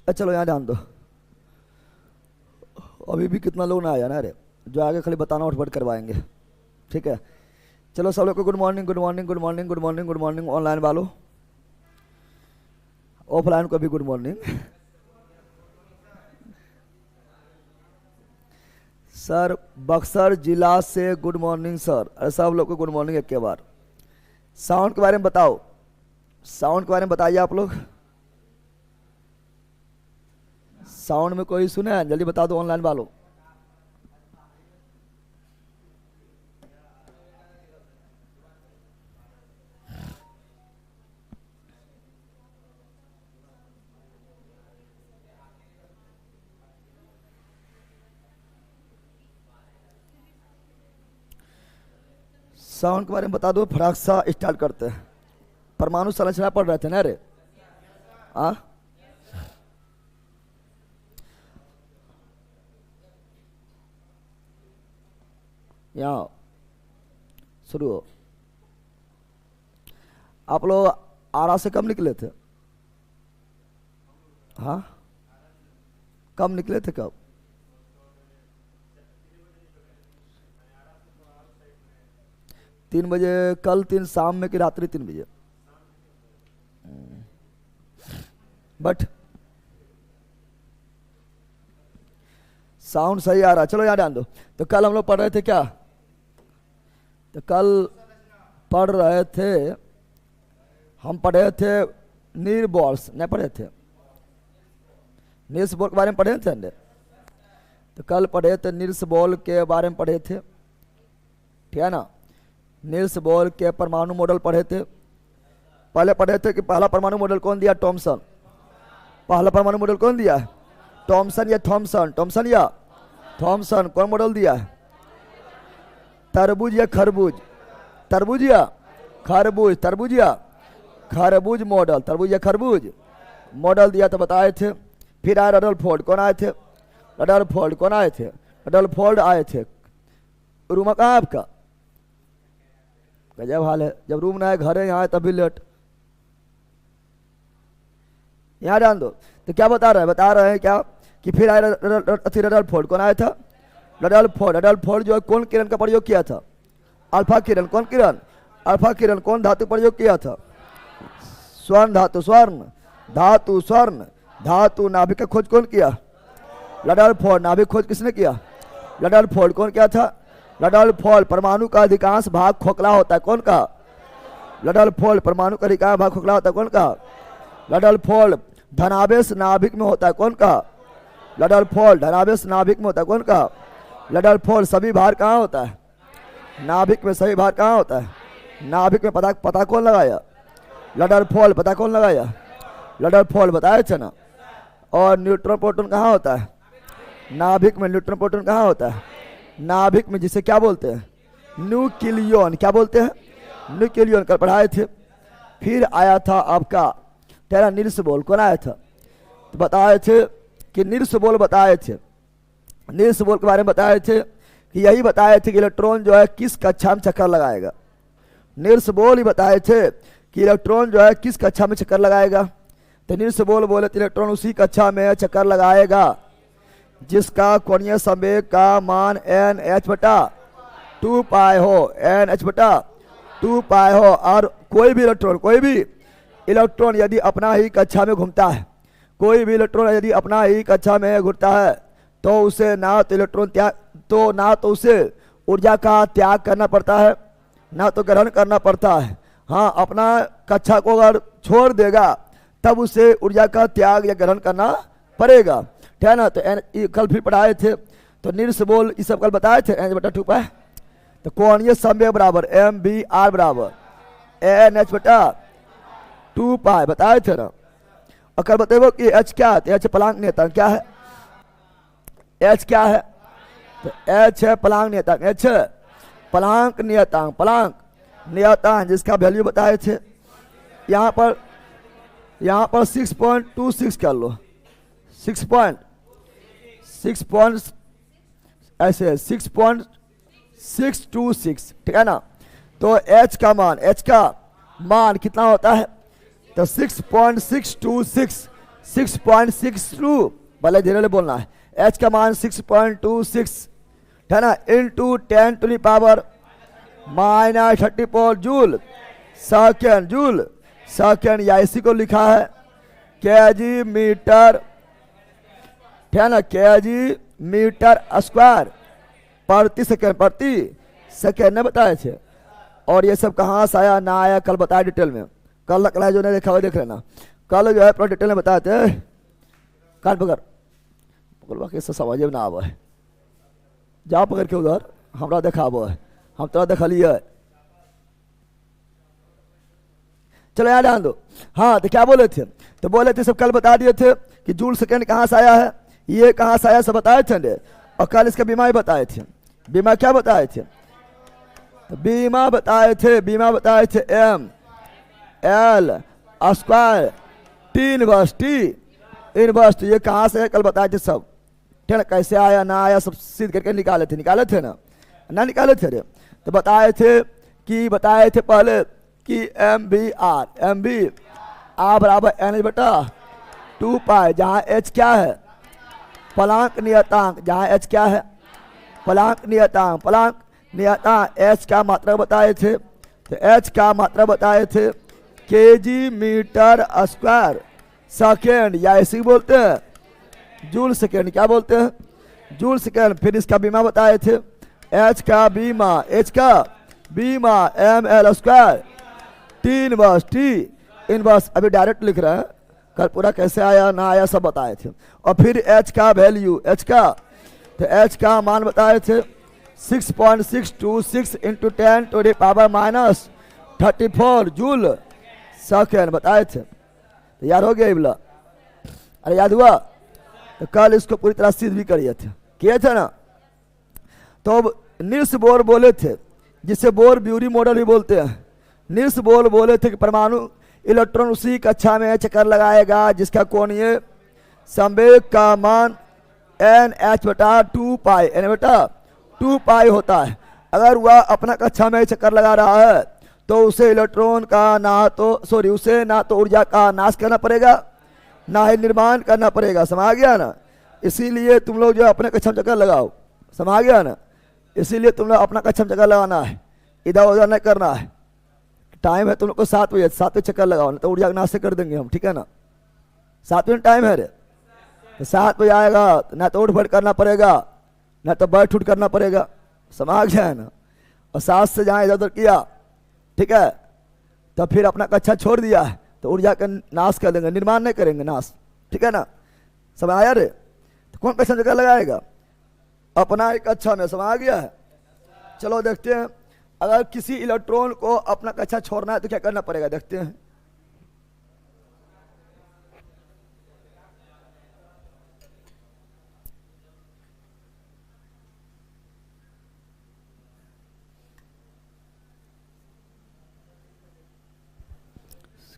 चलो यहाँ ध्यान दो, अभी भी कितना लोग ना आया ना, अरे जो आगे खाली बताना उठपट करवाएंगे, ठीक है। चलो सब लोग को good morning, good morning, good morning, good morning, good morning. Online वालों, ऑफलाइन को भी गुड मॉर्निंग। सर बक्सर जिला से गुड मॉर्निंग सर। अरे सब लोग को गुड मॉर्निंग एक के बार। साउंड के बारे में बताओ, साउंड के बारे में बताइए आप लोग। साउंड में कोई सुने हैं? जल्दी बता दो ऑनलाइन वालों। साउंड के बारे में बता दो, फटाक सा स्टार्ट करते हैं। परमाणु संरचना पढ़ रहे थे ना? अरे आ यहाँ शुरू हो। आप लोग आरा से कब निकले थे? हाँ, कब निकले थे? कब? तीन बजे कल, 3 शाम में कि रात्रि 3 बजे? बट साउंड सही आ रहा। चलो यहाँ ध्यान दो। तो कल हम लोग पढ़ रहे थे क्या? तो कल पढ़ रहे थे, हम पढ़े थे नीर बॉल्स, नहीं पढ़े थे? नील्स बॉल के बारे में पढ़े थे अंदर। तो कल पढ़े थे नील्स बॉल के बारे में पढ़े थे, ठीक है ना। नील्स बॉल के परमाणु मॉडल पढ़े थे। पहले पढ़े थे कि पहला परमाणु मॉडल कौन दिया? टॉमसन। पहला परमाणु मॉडल कौन दिया है? टॉमसन या थॉमसन? टॉमसन या थॉमसन। कौन मॉडल दिया है? तरबूज या खरबूज? तरबूज या खरबूज? तरबूज या खरबूज मॉडल, तरबूज या खरबूज मॉडल दिया तो बताए थे। फिर आए रदरफोर्ड। कौन आए थे? रदरफोर्ड। कौन आए थे? रदरफोर्ड आए थे। रूम कहाँ है आपका? गजब हाल है, जब रूम ना है घर है, यहाँ है तभी लेट। यहाँ ध्यान दो। तो क्या बता रहे हैं? बता रहे हैं क्या कि फिर आए रदरफोर्ड। कौन आया था? रदरफोर्ड। रदरफोर्ड जो है कौन किरण का प्रयोग किया था? अल्फा किरण। कौन किरण? अल्फा किरण। कौन धातु प्रयोग किया था? स्वर्ण धातु। स्वर्ण धातु, स्वर्ण धातु। नाभिक का खोज कौन किया? रदरफोर्ड। नाभिक खोज किसने किया? रदरफोर्ड। कौन क्या था? रदरफोर्ड। परमाणु का अधिकांश भाग खोखला होता है। कौन कहा? रदरफोर्ड। परमाणु का अधिकांश भाग खोखला होता है। कौन कहा? रदरफोर्ड। धनावेश नाभिक में होता है। कौन कहा? रदरफोर्ड। धनावेश नाभिक में होता है। कौन कहा? रदरफोर्ड। सभी भार कहाँ होता है? नाभिक में। सभी भार कहाँ होता है? नाभिक में। पता कौन लगाया? रदरफोर्ड। पता कौन लगाया? रदरफोर्ड बताया था ना। और न्यूट्रॉन प्रोटॉन कहाँ होता है? नाभिक में। न्यूट्रॉन प्रोटॉन कहाँ होता है? नाभिक में, जिसे क्या बोलते हैं? न्यूक्लियन। क्या बोलते हैं? न्यूक्लियन। कल पढ़ाए थे। फिर आया था आपका तेरा नील्स बॉल। कौन आया था? तो बताए थे कि नील्स बॉल बताए थे। नील्स बॉल के बारे में बताए थे कि यही बताए थे कि इलेक्ट्रॉन जो है किस कक्षा में चक्कर लगाएगा। नील्स बॉल ही बताए थे कि इलेक्ट्रॉन जो है किस कक्षा में चक्कर लगाएगा। तो नील्स बॉल बोले तो इलेक्ट्रॉन उसी कक्षा में चक्कर लगाएगा जिसका कोणीय संवेग का मान NH/2 पाई हो। NH/2 पाई हो। और कोई भी इलेक्ट्रॉन यदि अपना ही कक्षा में घूमता है, कोई भी इलेक्ट्रॉन यदि अपना ही कक्षा में घूमता है तो उसे ना तो उसे ऊर्जा का त्याग करना पड़ता है, ना तो ग्रहण करना पड़ता है। हाँ, अपना कक्षा को अगर छोड़ देगा तब उसे ऊर्जा का त्याग या ग्रहण करना पड़ेगा, ठीक है ना। तो कल फिर पढ़ाए थे। तो नील्स बॉल ये सब कल बताए थे। NH/2 पाई। तो कोणीय संवेग बराबर MVR बराबर NH/2 पाई बताए थे ना। और कल बताओ कि H क्या है? H प्लांक नियतांक। क्या है? H क्या है? तो H है प्लांक नियतांक। H प्लांक नियतांक। प्लांक नियतांक जिसका वैल्यू बताए थे। यहाँ पर 6.26 कर लो। 6.6 ऐसे 6.626, ठीक है ना। तो H का मान कितना होता है? तो 6.626 6.62, भले धीरे धीरे बोलना है। एच का मान 6.26 है ना, into 10 to the power -34 joule second, joule second, या इसी को लिखा है केजी मीटर, है ना, केजी मीटर स्क्वायर प्रति सेकेंड, प्रति सेकेंड ने बताए थे। और ये सब कहाँ से आया ना आया कल बताया डिटेल में, कल कल जो नहीं देखा हुआ देख लेना, कल जो है पूरा डिटेल में बताए थे। कान पकड़ बाकी से समझ में ना आवा है, जा पकड़ के उधर हमरा देखा हुआ है, हम तोरा देखा लिया है। चलो यार ध्यान दो। हाँ तो क्या बोले थे, तो बोले थे सब कल बता दिए थे कि जूल सेकेंड कहाँ से आया है, ये कहाँ से आया सब बताए थे। और कल इसका बीमा ही बताए थे। बीमा क्या बताए थे, तो बीमा बताए थे, बीमा बताए थे M L square T inverse, T inverse. ये कहाँ से है कल बताए थे सब, ठीक है। कैसे आया ना आया सब सिद्ध करके निकाले थे ना निकाले थे रे। तो बताए थे पहले कि एम बी आर बराबर एन बटा 2 पाई, जहाँ एच क्या है प्लांक नियतांक, जहाँ एच क्या है प्लांक नियतांक, एच का मात्रा बताए थे। तो एच का मात्रा बताए थे केजी मीटर स्क्वायर सेकेंड, या ऐसे ही बोलते हैं जूल सेकेंड, क्या बोलते हैं जूल सेकेंड। फिर इसका बीमा बताए थे, एच का बीमा M L square T inverse. अभी डायरेक्ट लिख रहे हैं, कल पूरा कैसे आया ना आया सब बताए थे। और फिर एच का वैल्यू, तो एच का मान बताए थे 6.626 into 10 to the power -34 joule second बताए थे। तो याद हो गया बोला, अरे याद हुआ। तो कल इसको पूरी तरह सिद्ध भी किए थे ना। तो निल्स बोर बोले थे, जिसे बोर ब्यूरी मॉडल भी बोलते हैं। निल्स बोर बोले थे कि परमाणु इलेक्ट्रॉन उसी कक्षा में चक्कर लगाएगा जिसका कोणीय संवेग का मान NH बटा 2 पाई, N बटा 2 पाई होता है। अगर वह अपना कक्षा में चक्कर लगा रहा है तो उसे इलेक्ट्रॉन का उसे ना तो ऊर्जा का नाश करना पड़ेगा ना ही निर्माण करना पड़ेगा, समझ गया ना। इसीलिए तुम लोग जो अपने कक्षा में चक्कर लगाओ, समझ गया ना। इसीलिए तुम लोग अपना कक्षा में चक्कर लगाना है, इधर उधर नहीं करना है। टाइम है तुम लोग को 7 बजे, 7 बजे चक्कर लगाओ, ना तो ऊर्जा का नाश कर देंगे हम, ठीक है ना। 7 बजे टाइम है रे, तो 7 बजे आएगा, ना तो उठ बैठ करना पड़ेगा ना तो बैठ उठ करना पड़ेगा, समझ गया ना। और 7 से जहाँ इधर उधर किया, ठीक है, तो फिर अपना कक्षा छोड़ दिया है तो ऊर्जा का नाश कर देंगे, निर्माण नहीं करेंगे, नाश, ठीक है ना। समझ आया रे। तो कौन कक्षा जगह लगाएगा, अपना एक कक्षा में, समझ गया है। चलो देखते हैं, अगर किसी इलेक्ट्रॉन को अपना कक्षा छोड़ना है तो क्या करना पड़ेगा, देखते हैं।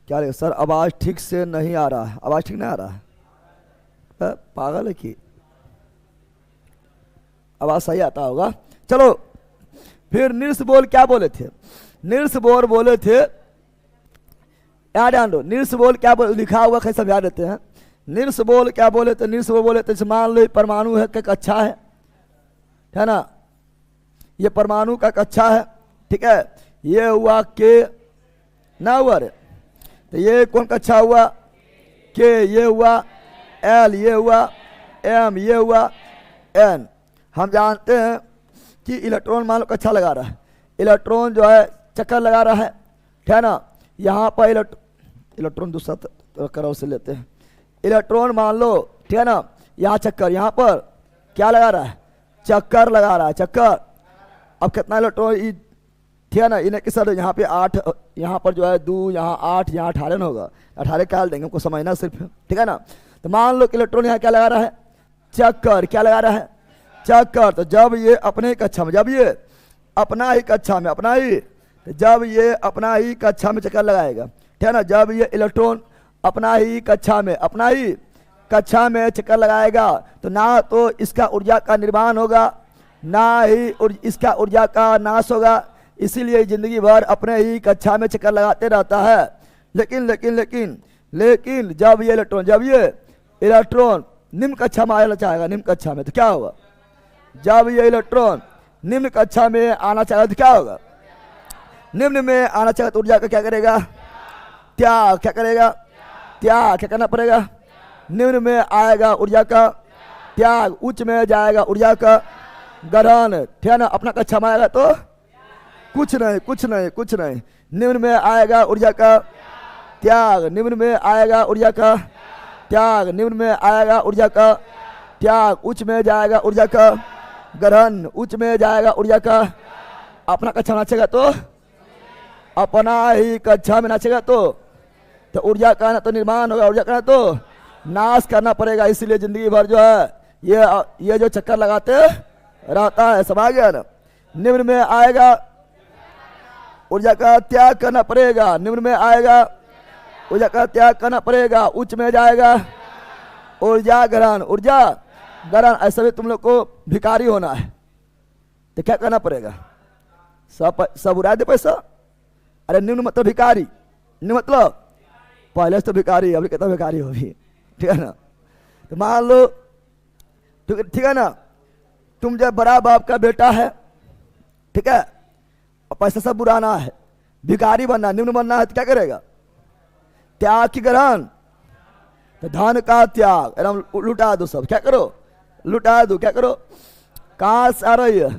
क्या रे सर, आवाज ठीक से नहीं आ रहा है, आवाज ठीक नहीं आ रहा है, पागल है कि आवाज सही आता होगा। चलो फिर निल्स बोर क्या बोले थे, निल्स बोर बोले थे, याद ध्यान दो, निल्स बोर क्या लिखा हुआ कैसे समझा देते हैं। निल्स बोर क्या बोले थे, निल्स बोर बोले थे मान लो परमाणु है का कक्षा है ना, ये परमाणु का कक्षा है, ठीक है। ये हुआ के ना हुआ रे, तो ये कौन कक्षा हुआ के, ये हुआ एल, ये हुआ एम, ये हुआ एन। हम जानते हैं कि इलेक्ट्रॉन मान लो कक्षा लगा रहा है, इलेक्ट्रॉन जो है चक्कर लगा रहा है, ठीक है ना। यहाँ पर इलेक्ट्रॉन दूसरा करो से लेते हैं, इलेक्ट्रॉन मान लो, ठीक है ना, यहाँ चक्कर, यहाँ पर क्या लगा रहा है, चक्कर लगा रहा है, चक्कर। अब कितना इलेक्ट्रॉन, ठीक है ना, इन्हें किस यहाँ पे 8, यहाँ पर जो है 2, यहाँ 8, यहाँ 18 होगा, 18 क्या देंगे हमको समझना सिर्फ, ठीक है ना। तो मान लो कि इलेक्ट्रॉन यहाँ क्या लगा रहा है, चक्कर, क्या लगा रहा है, चक्कर। तो जब ये अपने कक्षा में, जब ये अपना ही कक्षा में, अपना ही, जब ये अपना ही कक्षा में चक्कर लगाएगा, ठीक है ना, जब ये इलेक्ट्रॉन अपना ही कक्षा में, अपना ही कक्षा में चक्कर लगाएगा तो ना तो इसका ऊर्जा का निर्माण होगा ना ही इसका ऊर्जा का नाश होगा। इसीलिए जिंदगी भर अपने ही कक्षा में चक्कर लगाते रहता है। लेकिन लेकिन जब ये इलेक्ट्रॉन निम्न कक्षा में आना चाहेगा, निम्न कक्षा में, तो क्या होगा? जब ये इलेक्ट्रॉन निम्न कक्षा में आना चाहेगा तो क्या होगा? निम्न में आना चाहेगा तो ऊर्जा का क्या करेगा? त्याग। क्या करेगा? त्याग। क्या करना पड़ेगा? निम्न में आएगा ऊर्जा का त्याग, उच्च में जाएगा ऊर्जा का ग्रहण। ठीक है ना? अपना कक्षा में आएगा तो कुछ नहीं, कुछ नहीं, कुछ नहीं। निम्न में आएगा ऊर्जा का त्याग, निम्न में आएगा ऊर्जा का त्याग, निम्न में आएगा ऊर्जा का त्याग, उच्च में जाएगा ऊर्जा का ग्रहण, उच्च में जाएगा ऊर्जा का। अपना कक्षा में नाचेगा तो, अपना ही कक्षा में नाचेगा तो ऊर्जा का ना तो निर्माण होगा, ऊर्जा का ना तो नाश करना पड़ेगा। इसलिए जिंदगी भर जो है ये जो चक्कर लगाते रहता है, समझ गया ना? निम्न में आएगा ऊर्जा का त्याग करना पड़ेगा, निम्न में आएगा ऊर्जा का त्याग करना पड़ेगा, उच्च में जाएगा ऊर्जा ग्रहण, ऊर्जा ग्रहण। ऐसे भी तुम लोग को भिखारी होना है तो क्या करना पड़ेगा? सब उड़ा दे पैसा। अरे निम्न मतलब भिखारी, निम्न मतलब पहले से तो भिखारी, अभी कितना भिखारी हो भी, ठीक है ना? तो मान लो, ठीक है ना, तुम जब बड़ा बाप का बेटा है, ठीक है, और पैसा सब बुराना है, भिखारी बनना, निम्न बनना है तो क्या करेगा? त्याग की ग्रहण, तो धन का त्याग, एकदम लुटा दो सब। क्या करो? लुटा दो। क्या करो? कहां से आ रही है?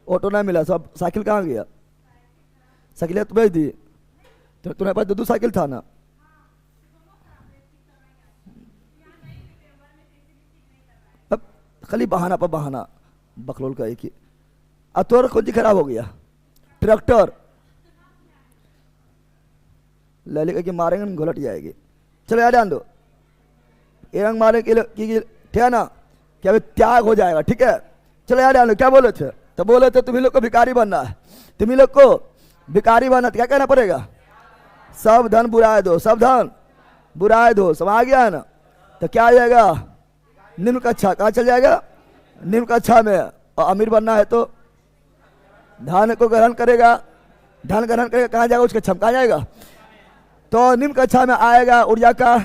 ऑटो नहीं मिला, सब साइकिल कहाँ गया? साइकिल तो भेज दी, तो तुम्हारे पास दो साइकिल था ना? अब खाली बहाना पर बहाना, बकलोल का एक ही। अब तो कौन सी खराब हो गया? ट्रैक्टर ललिका की मारेंगे, घुलट जाएगी। चलो यार ध्यान दो, ये रंग मारे की, ठीक है ना? क्या त्याग हो जाएगा, ठीक है? चलो यार ध्यान दो, क्या बोले थे? तो बोले थे तुम्ही लोग को भिखारी बनना है, तुम्ही लोग को भिखारी बनना तो क्या करना पड़ेगा? सब धन बुराए दो, सब धन बुराए दो, समझ गया है ना? तो क्या आ जाएगा? निम्न कक्षा। कहाँ चल जाएगा? निम्न कक्षा में। और अमीर बनना है तो धन को ग्रहण करेगा, धन ग्रहण करेगा, कहाँ जाएगा? उसका क्षम कहाँ जाएगा? तो निम्न कक्षा में आएगा ऊर्जा का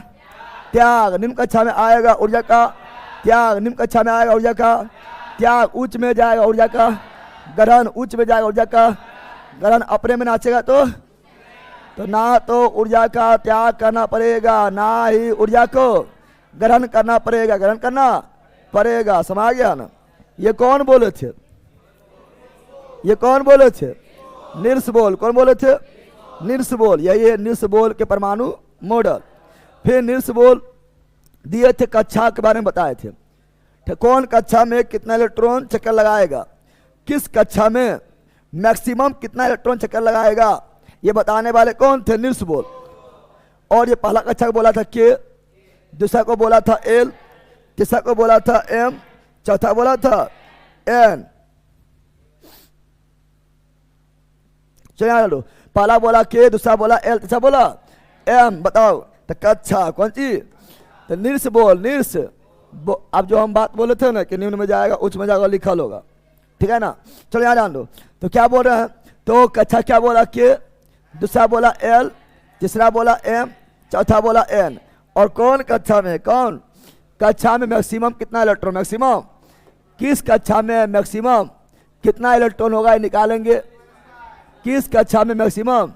त्याग, निम्न कक्षा में आएगा ऊर्जा का त्याग, निम्न कक्षा में आएगा ऊर्जा का त्याग, उच्च में जाएगा ऊर्जा का ग्रहण, उच्च में जाएगा ऊर्जा का ग्रहण। अपने में नाचेगा तो ना तो ऊर्जा का त्याग करना पड़ेगा, ना ही ऊर्जा को ग्रहण करना पड़ेगा, ग्रहण करना पड़ेगा। समझ गया ना? ये कौन बोले थे? ये कौन बोले थे? निल्स बोल। कौन बोले थे? निल्स बोल। यही है निल्स बोल के परमाणु मॉडल। फिर निल्स बोल दिए थे कक्षा के बारे में बताए थे, कौन कक्षा में कितना इलेक्ट्रॉन चक्कर लगाएगा, किस कक्षा में मैक्सिमम कितना इलेक्ट्रॉन चक्कर लगाएगा, ये बताने वाले कौन थे? निल्स बोल। और ये पहला कक्षा को बोला था के, दूसरा को बोला था एल, तीसरा को बोला था एम, चौथा बोला था एन। चलो, पहला बोला के, दूसरा बोला एल, तीसरा बोला एम। बताओ तो कक्षा कौन सी? तो निल्स बोल। निल्स अब जो हम बात बोले थे ना कि निम्न में जाएगा, उच्च में जाएगा, लिखल होगा, ठीक है ना? चलो यहाँ जान दो। तो क्या बोल रहे हैं? तो कक्षा क्या बोला? के, दूसरा बोला एल, तीसरा बोला एम, चौथा बोला एन। और कौन कक्षा में? कौन कक्षा में मैक्सिमम कितना इलेक्ट्रॉन? मैक्सिमम किस कक्षा में मैक्सिमम कितना इलेक्ट्रॉन होगा, ये निकालेंगे। किस कक्षा में मैक्सिमम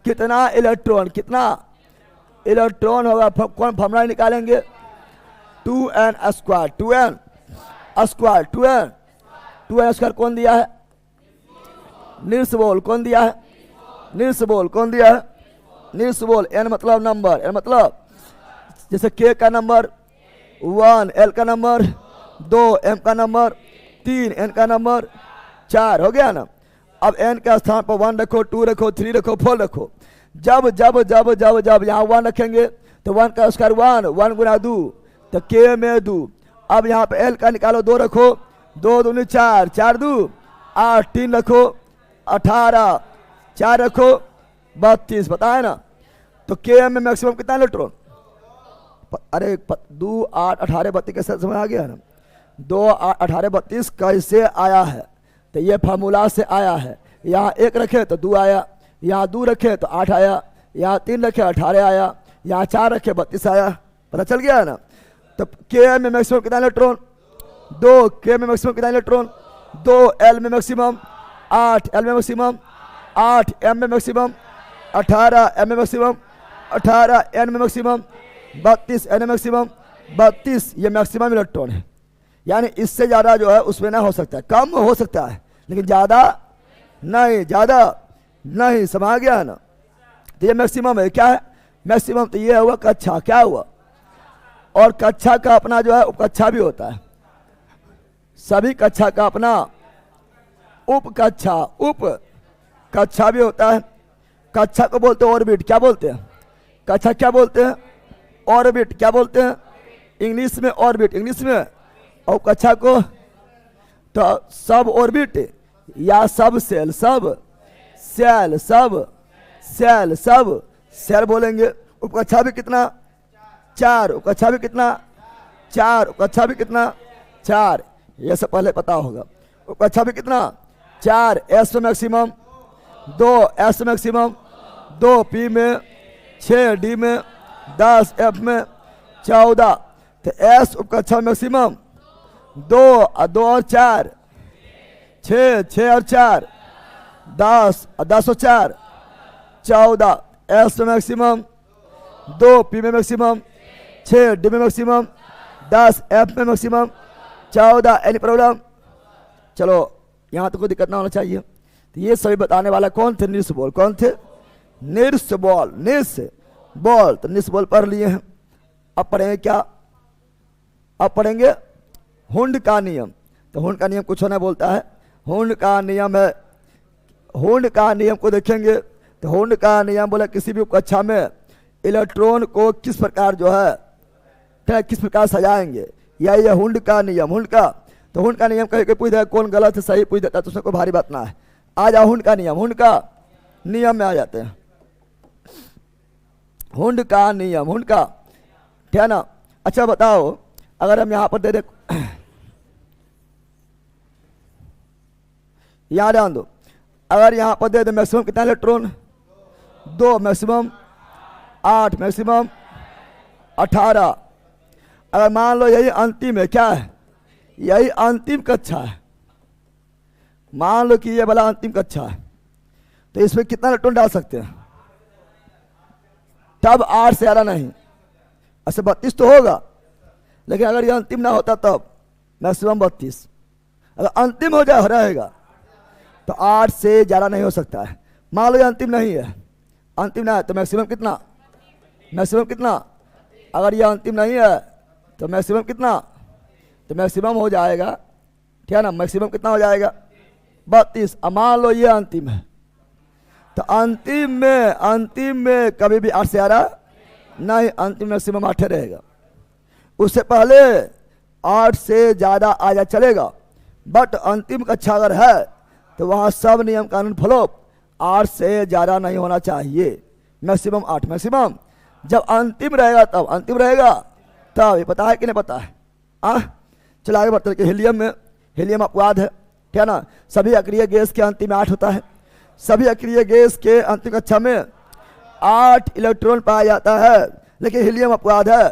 कितना इलेक्ट्रॉन, कितना इलेक्ट्रॉन होगा, कौन फॉर्मूला निकालेंगे? 2n square, 2n square, 2n square कौन दिया है? निल्स बोल। कौन दिया है? निल्स बोल। कौन दिया है? निल्स बोल। n मतलब नंबर, n मतलब जैसे k का नंबर 1, l का नंबर 2, m का नंबर 3, n का नंबर 4। हो गया ना? अब n के स्थान पर 1 रखो, 2 रखो, 3 रखो, 4 रखो। जब जब जब जब जब यहाँ 1 रखेंगे तो 1 का स्क्वायर 1, 1 गुना 2 तो k में 2। अब यहाँ पे l का निकालो, 2 रखो, 2 दूनी 4, 4 2 8, 3 रखो 18, 4 रखो 32। बताए ना? तो k में मैक्सिमम कितना इलेक्ट्रॉन? अरे 2 8 18 32 कैसे समझ आ गया ना? 2 8 18 32 कैसे आया है? तो ये फार्मूला से आया है। यहाँ 1 रखे तो 2 आया, यहाँ 2 रखे तो 8 आया, यहाँ 3 रखे 18 आया, यहाँ 4 रखे 32 आया। पता चल गया है ना। तो के में मैक्सिमम कितना इलेक्ट्रॉन 2, के में मैक्सिमम कितना इलेक्ट्रॉन 2, एल में मैक्सिमम 8, एल में मैक्सिमम 8, एम में मैक्सिमम 18, एम में मैक्सिमम 18, एन में मैक्सिमम 32, एन में मैक्सिमम 32। ये मैक्सिमम इलेक्ट्रॉन है, यानी इससे ज़्यादा जो है उसमें ना हो सकता है, कम हो सकता है लेकिन ज़्यादा नहीं, ज़्यादा नहीं। समझ गया है ना। तो ये मैक्सिमम है। क्या है मैक्सिमम? तो ये हुआ कक्षा। क्या हुआ? और कक्षा का अपना जो है उपकक्षा भी होता है। सभी कक्षा का अपना उपकक्षा, उप कक्षा भी होता है। कक्षा को बोलते हैं ऑर्बिट। क्या बोलते हैं? कक्षा क्या बोलते हैं? ऑर्बिट। क्या बोलते हैं? इंग्लिश में ऑर्बिट, इंग्लिश में। और कक्षा को तो सब ऑर्बिट या सब सेल, सब सेल, सब सेल, सब सेल बोलेंगे। उपकक्षा भी कितना? 4। उपकक्षा भी कितना? 4। उपकक्षा भी कितना? 4। ये सब पहले पता होगा। उपकक्षा भी कितना? 4। एस में मैक्सिमम 2, एस मैक्सिमम 2, पी में 6, डी में 10, एफ में 14। तो एस उपकक्षा मैक्सिमम 2 और 4 6, 6 और 4 10, 10 और 4 14। एस में मैक्सिमम 2, पी में मैक्सिमम 6, डी में मैक्सिमम 10, एफ में मैक्सिमम 14। Any problem? चलो यहाँ तो कोई दिक्कत ना होना चाहिए। तो ये सभी बताने वाला कौन थे? निर्स बॉल। कौन थे? निर्स बॉल, निर्स बॉल। तो निर्स बॉल पढ़ लिए हैं। अब पढ़ेंगे क्या? अब पढ़ेंगे हुंड का नियम। तो हुंड का नियम कुछ होना बोलता है। हुंड का नियम है, हुंड का नियम को देखेंगे तो हुंड का नियम बोला किसी भी कक्षा में इलेक्ट्रॉन को किस प्रकार जो है किस प्रकार सजाएंगे, या ये हुंड का नियम। हुंड का तो हुंड का नियम कहीं पूछ देगा कौन गलत है सही पूछ देता है तो उसमें कोई भारी बात ना है। आ जाओ हुंड का नियम। हुंड का नियम में आ जाते हैं। हुंड का नियम, हुंड का, ठीक है ना। अच्छा बताओ, अगर हम यहाँ पर दे दे, यहाँ ध्यान दो, अगर यहाँ पर दे दे मैक्सिमम कितना इलेक्ट्रॉन 2, मैक्सिमम 8, मैक्सिमम 18। अगर मान लो यही अंतिम है, क्या है? यही अंतिम कक्षा है। मान लो कि ये वाला अंतिम कक्षा है, तो इसमें कितना इलेक्ट्रॉन डाल सकते हैं? तब 8 से ज़्यादा नहीं। ऐसे 32 तो होगा, लेकिन अगर ये अंतिम ना होता तब मैक्सिमम 32। अगर अंतिम हो जाए रहेगा तो 8 से ज़्यादा नहीं हो सकता है। मान लो ये अंतिम नहीं है, अंतिम ना है तो मैक्सिमम कितना? मैक्सिमम कितना? अगर ये अंतिम नहीं है तो मैक्सिमम कितना? तो मैक्सिमम हो जाएगा, ठीक है ना। मैक्सिमम कितना हो जाएगा? 32। अब मान लो ये अंतिम है, तो अंतिम में कभी भी 8 से ज़्यादा नहीं, अंतिम मैक्सिमम 8 रहेगा। उससे पहले 8 से ज़्यादा आ जा चलेगा, बट अंतिम कक्षा अगर है तो वहाँ सब नियम कानून फॉलो, 8 से ज़्यादा नहीं होना चाहिए। मैक्सिमम 8, मैक्सिमम जब अंतिम रहेगा तब अंतिम रहेगा तब। ये पता है कि नहीं पता है? चलो आगे बढ़ते हैं। हीलियम में, हीलियम अपवाद है, ठीक है ना। सभी अक्रिय गैस के अंतिम में 8 होता है। सभी अक्रिय गैस के अंतिम कक्षा में 8 इलेक्ट्रॉन पाया जाता है, लेकिन हीलियम अपवाद है।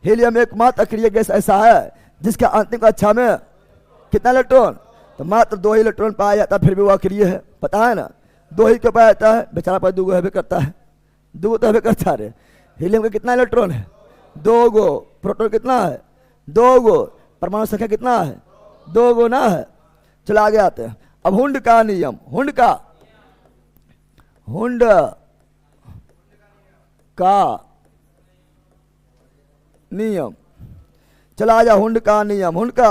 हीलियम एकमात्र अक्रिय गैस ऐसा है जिसके अंतिम कक्षा में कितना इलेक्ट्रॉन? तो मात्र 2 ही इलेक्ट्रॉन पाया जाता है, फिर भी वो अक्रिय है। पता है ना, 2 ही क्यों पाया जाता है? बेचारा पर 2 गो है करता है, 2 तो है करता है। हीलियम का कितना इलेक्ट्रॉन है? 2 गो। प्रोटॉन कितना है? 2 गो। परमाणु संख्या कितना है? 2 गो ना है। चलो आगे आते हैं। अब हुंड का नियम, हुंड का नियम। चला आ जा हुंड का नियम। हुंड का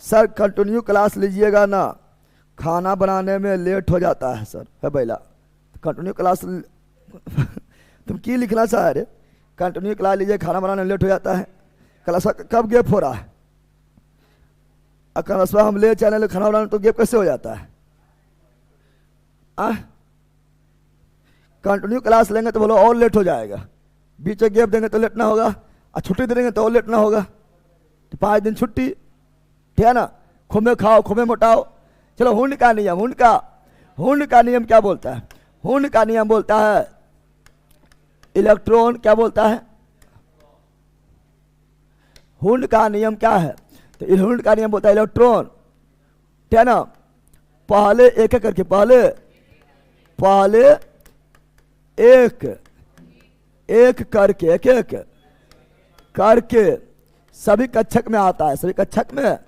सर कंटिन्यू क्लास लीजिएगा ना, खाना बनाने में लेट हो जाता है सर, है बैला। कंटिन्यू क्लास तुम की लिखना चाह रहे? कंटिन्यू क्लास लीजिए, खाना बनाने में लेट हो जाता है। क्लास कब गैप हो रहा है? क्लास हम ले चैनल खाना बनाने तो गैप कैसे हो जाता है? कंटिन्यू क्लास लेंगे तो बोलो और लेट हो जाएगा। बीच में गैप देंगे तो लेट ना होगा, और छुट्टी दे देंगे तो और लेट ना होगा। तो 5 दिन छुट्टी, ठीक है ना। खूब में खाओ, खूब में मोटाओ। चलो हुंड का नियम। हुंड का नियम क्या बोलता है? हुंड का नियम बोलता है इलेक्ट्रॉन, क्या बोलता है? हुंड का नियम क्या है? तो हुंड का नियम बोलता है इलेक्ट्रॉन, ठीक है ना? पहले एक एक करके, पहले एक एक करके, एक एक करके सभी कक्षक में आता है, सभी कक्षक में,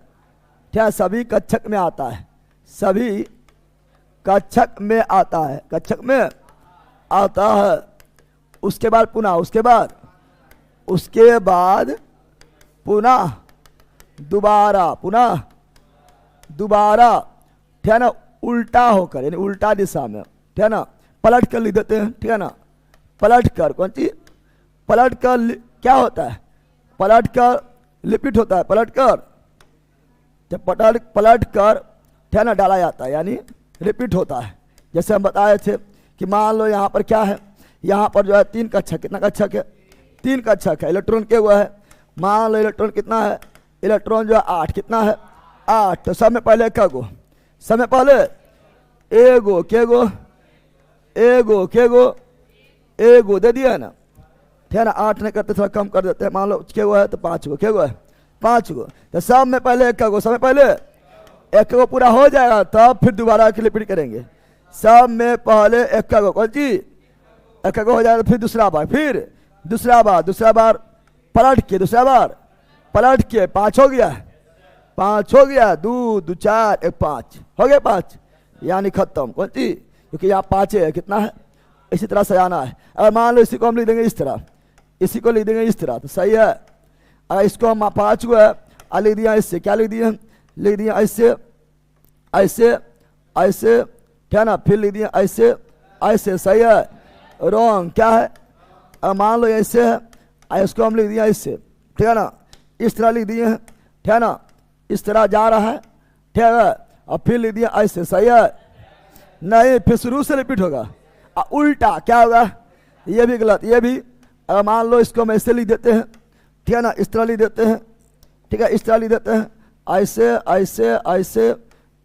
क्या? सभी कक्षक में आता है, सभी कक्षक में आता है, कक्षक में आता है। उसके बाद पुनः, उसके बाद पुनः दोबारा, पुनः दोबारा, ठीक है ना? उल्टा होकर, यानी उल्टा दिशा में, ठीक है ना? पलट कर लिख देते हैं, ठीक है ना? पलट कर, कौन सी? पलट कर क्या होता है? पलट कर लिपिट होता है, पलट कर, जब पलट कर, ठीक है ना, डाला जाता है, यानी रिपीट होता है। जैसे हम बताए थे कि मान लो यहाँ पर क्या है, यहाँ पर जो है 3 कक्षक, कितना कक्षक है? 3 कक्षक है। इलेक्ट्रॉन क्या हुआ है? मान लो इलेक्ट्रॉन कितना है? इलेक्ट्रॉन जो है 8, कितना है? 8। तो सब में पहले क्या गो? सब में पहले एगो, के गो? एगो, के गो? एगो दे दिया है ना, ठीक है ना? 8 नहीं करते, थोड़ा कम कर देते हैं। मान लो क्या हुआ है तो 5 गो, क्या हुआ है? 5 गो। तो सब में पहले एक गो, सब में पहले एक गो पूरा हो जाएगा, तब फिर दोबारा रिपीट करेंगे। सब में पहले एक गो, कौन सी? एक गो हो जाएगा, फिर दूसरा बार, फिर दूसरा बार पलट के, दूसरा बार पलट के 5 हो गया, 5 हो गया, 2 2 4 1 5 हो गया, 5 यानी खत्म, कौन सी? क्योंकि यहाँ 5 है, कितना है? इसी तरह सजाना है। अगर मान लो इसी को हम लिख देंगे इस तरह, इसी को लिख देंगे इस तरह, तो सही है। अगर इसको हम 5 को है, लिख दिया इससे, क्या लिख दिया? लिख दिया ऐसे, ऐसे, ऐसे, क्या ना? फिर लिख दिया ऐसे, ऐसे, सही है? रॉन्ग, क्या है? अब मान लो ऐसे है, इसको हम लिख दिया इससे, ठीक है ना? इस तरह लिख दिए हैं, ठीक है ना? इस तरह जा रहा है, ठीक है? और फिर लिख दिया ऐसे, सही है? नहीं, फिर शुरू से रिपीट होगा। उल्टा क्या होगा? ये भी गलत, ये भी। अगर मान लो इसको हम ऐसे लिख देते हैं, ठीक है ना? इस तरह लिख देते हैं, ठीक है? इस तरह लिख देते हैं, ऐसे ऐसे ऐसे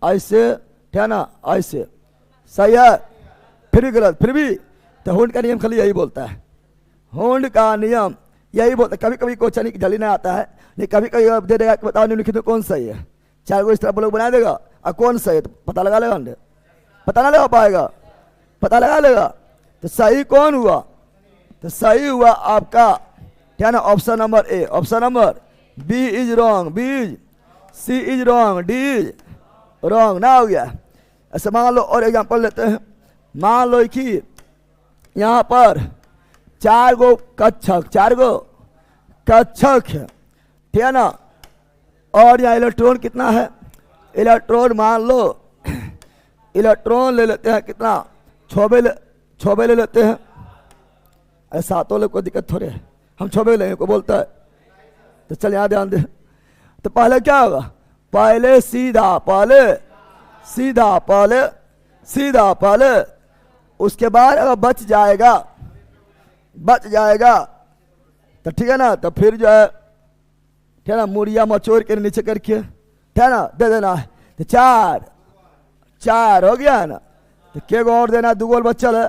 ऐसे, ठीक है ना? ऐसे, सही है? फिर भी गलत, फिर भी। तो हुंड का नियम खाली यही बोलता है, हुंड का नियम यही बोलता है। कभी कभी क्वेश्चन जल्दी नहीं आता है, नहीं कभी कभी दे देगा कि बताओ निम्नलिखित में कौन सही है। 4 को इस तरह ब्लॉक बना देगा, और कौन सही है तो पता लगा लेगा, पता ना लगा पाएगा, पता लगा लेगा। तो सही कौन हुआ? तो सही हुआ आपका, क्या ना? Option number A. Option number B is wrong, B is, C is wrong, D is wrong ना, हो गया। ऐसे मान लो और एग्जांपल लेते हैं। मान लो कि यहाँ पर 4 गो कक्षक, 4 गो कक्षक है, ठीक है ना? और यहाँ इलेक्ट्रॉन कितना है? इलेक्ट्रॉन मान लो इलेक्ट्रॉन ले लेते हैं, कितना? 6 ले लेते हैं। अरे 7 ले, कोई दिक्कत थोड़े है, हम 6 लेंगे, कोई बोलता है? तो चल यहाँ ध्यान दे। तो पहले क्या होगा? पहले सीधा, पहले सीधा, पहले सीधा, पहले। उसके बाद अगर बच जाएगा तो ठीक है ना? तो फिर जो है, ठीक है ना, मुड़िया मचोर के नीचे करके, ठीक है ना, दे देना है। तो 4 हो गया है ना? तो के गो और देना, 2 गोल बच्चल है,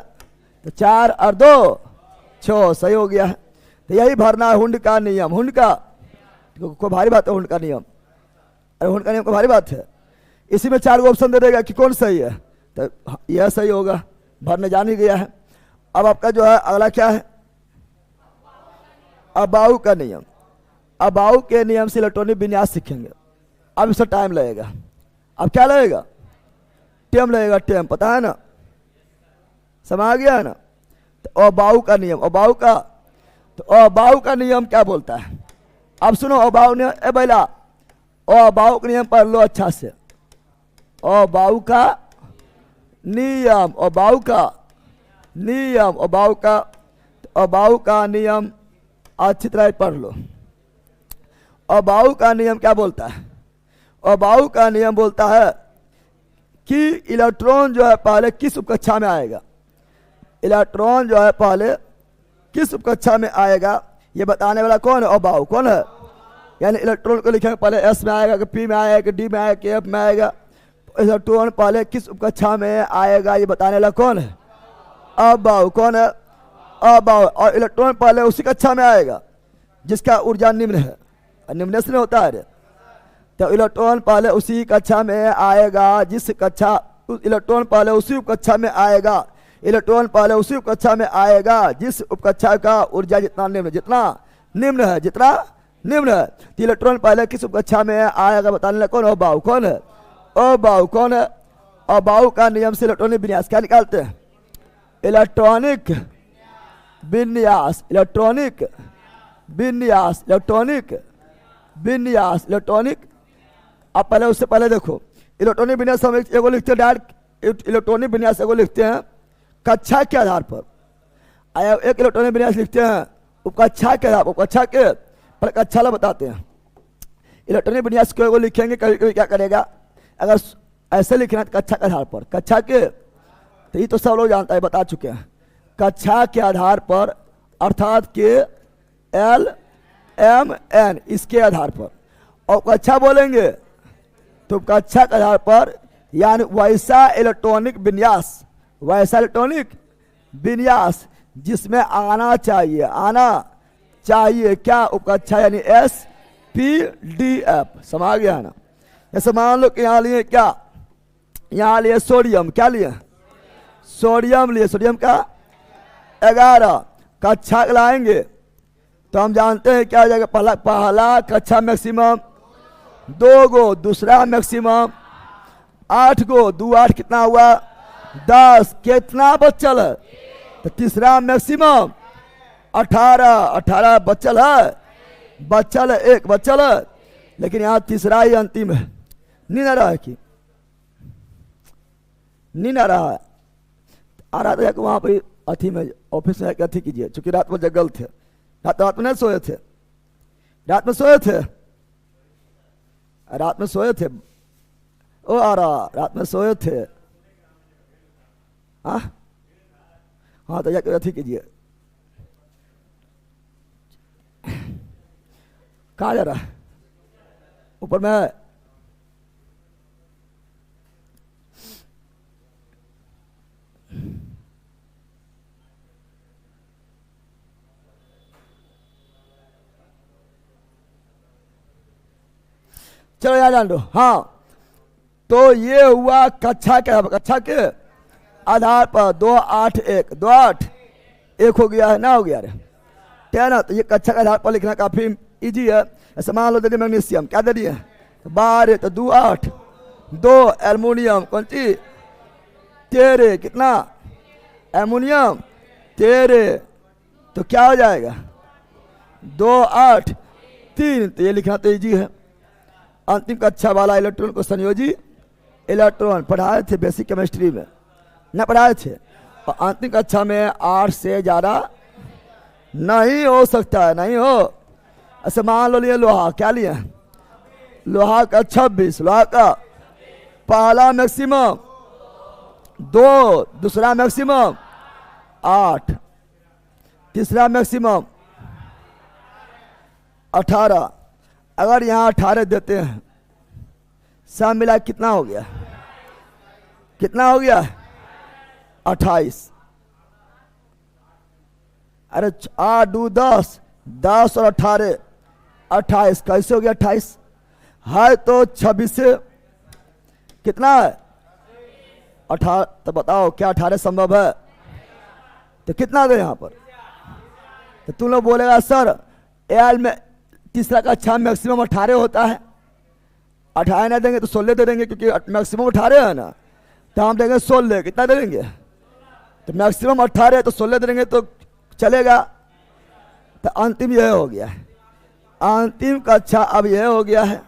तो 4 और 2 6, सही हो गया है। तो यही भरना है हुंड का नियम। हुंड का कोई भारी बात है? हुंड का नियम, अरे हुंड का नियम को भारी बात है। इसी में 4 गो ऑप्शन दे देगा कि कौन सही है, तो यह सही होगा, भरने जान ही गया है। अब आपका जो है अगला क्या है? अबाउ का नियम। अबाउ के नियम से इलेक्ट्रॉनिक विन्यास सीखेंगे। अब इससे टाइम लगेगा। अब क्या लगेगा? टेम लगेगा, टेम, पता है ना? समझ आ गया है ना? तो अबाउ का नियम, अबाउ का, तो अबाउ का नियम क्या बोलता है? अब सुनो अबाउ नियम, ए बैला, अबाउ का नियम पढ़ लो अच्छा से। अबाउ का नियम, अबाउ का नियम, अबाउ का, अबाउ का नियम अच्छी तरह पढ़ लो। अबाउ का नियम क्या बोलता है? अबाउ का नियम बोलता है कि इलेक्ट्रॉन जो है पहले किस उपकक्षा में आएगा। इलेक्ट्रॉन जो है पहले किस उपकक्षा में आएगा, ये बताने वाला कौन है? अबाउ। कौन है? यानी इलेक्ट्रॉन को लिखेंगे पहले एस में आएगा, कि पी में आएगा, कि डी में आएगा, कि एफ में आएगा। इलेक्ट्रॉन पहले किस उपकक्षा में आएगा, ये बताने वाला कौन है? अबाउ कौन है? अबाउ। और इलेक्ट्रॉन पहले उसी कक्षा में आएगा जिसका ऊर्जा निम्न है, निम्न से नहीं होता है। तो इलेक्ट्रॉन पहले उसी कक्षा में आएगा जिस कक्षा, इलेक्ट्रॉन पहले उसी उपकक्षा में आएगा, इलेक्ट्रॉन पहले उसी उपकक्षा में आएगा जिस उपकक्षा का ऊर्जा जितना निम्न है, जितना निम्न है। तो इलेक्ट्रॉन पहले किस उपकक्षा में आएगा बताने लगा। कौन? अबाउ। कौन है? अबाउ। कौन है? अबाउ का नियम से इलेक्ट्रॉनिक विन्यास क्या निकालते हैं? इलेक्ट्रॉनिक विन्यास, इलेक्ट्रॉनिक विन्यास, इलेक्ट्रॉनिक विन्यास, इलेक्ट्रॉनिक। अब पहले उससे पहले देखो, इलेक्ट्रॉनिक विन्यास हम एगो लिखते हैं डायरेक्ट, इलेक्ट्रॉनिक विन्यास एगो लिखते हैं कक्षा के आधार पर, एक इलेक्ट्रॉनिक विन्यास लिखते हैं उपकक्षा के आधार पर, उपकक्षा के पर कक्षा ला बताते हैं। इलेक्ट्रॉनिक विन्यास को एगो लिखेंगे, कभी कभी क्या करेगा, अगर ऐसे लिखना है कक्षा के आधार पर, कक्षा के, तो ये तो सब लोग जानता है, बता चुके हैं, कक्षा के आधार पर अर्थात के एल एम एन इसके आधार पर, और कक्षा बोलेंगे तो कक्षा के आधार पर, यानी वैसा इलेक्ट्रॉनिक विन्यास, वैसा इलेक्ट्रॉनिक विन्यास जिसमें आना चाहिए क्या उपकक्षा, यानी एस पी डी एफ। समझ गया ना? जैसे मान लो कि यहाँ लिए क्या, यहाँ लिए सोडियम, क्या लिए? सोडियम लिए, सोडियम का 11 कक्षा लाएंगे तो हम जानते हैं क्या हो जाएगा, पहला कक्षा मैक्सिमम 2 गो, दूसरा मैक्सिमम 8 गो, 2 8 कितना हुआ 10, कितना बचल है? तो तीसरा मैक्सिमम 18 बचल है, एक बचल है, लेकिन यहाँ तीसरा ही अंतिम है। नींद आ रहा है कि नींद आ रहा है? आ रहा था वहाँ पर अथी में, ऑफिस में अथी कीजिए, चूंकि रात में जगल थे, रात में नहीं सोए थे, रात में सोए थे, रात में सोए थे, ओ आ रहा, रात में सोए थे। हाँ तो जाके अथी कीजिए। कहाँ जा रहा है? ऊपर में है। चलो यहाँ जान दो। हाँ तो ये हुआ कक्षा के आधार पर 2 8 1 2 8 1 हो गया है ना, हो गया रे, क्या ना? तो ये कक्षा के आधार पर लिखना काफी इजी है। ऐसे मान लो दे दिए मैग्नीशियम, क्या दे दिए 12, तो 2 8 2 एल्युमिनियम कौन सी 13, कितना एल्युमिनियम 13, तो क्या हो जाएगा 2 8 3, तो ये लिखना तो इजी है। अंतिम कक्षा वाला इलेक्ट्रॉन को संयोजी इलेक्ट्रॉन पढ़ाए थे बेसिक केमिस्ट्री में, न पढ़ाए थे, और अंतिम कक्षा में 8 से ज़्यादा नहीं हो सकता है, नहीं हो। ऐसे मान लो लिए लोहा, क्या लिए लोहा का 26, लोहा का पहला मैक्सिमम 2, दूसरा मैक्सिमम 8, तीसरा मैक्सिमम 18। अगर यहाँ 18 देते हैं, सब मिला कितना हो गया, कितना हो गया 28। अरे 8 2 10 10 और 18 28, कैसे हो गया 28 है? तो 26 से कितना है 18, तो बताओ क्या 18 संभव है? तो कितना दे यहाँ पर? तो तुम लोग बोलेगा सर एल में तीसरा का अच्छा मैक्सिमम 18 होता है, 18 नहीं देंगे तो 16 दे देंगे, क्योंकि मैक्सिमम 18 है ना, तो हम देंगे 16, कितना दे देंगे? तो मैक्सिमम 18 है तो 16 दे देंगे तो चलेगा। तो अंतिम यह हो गया है, अंतिम कक्षा अब यह हो गया है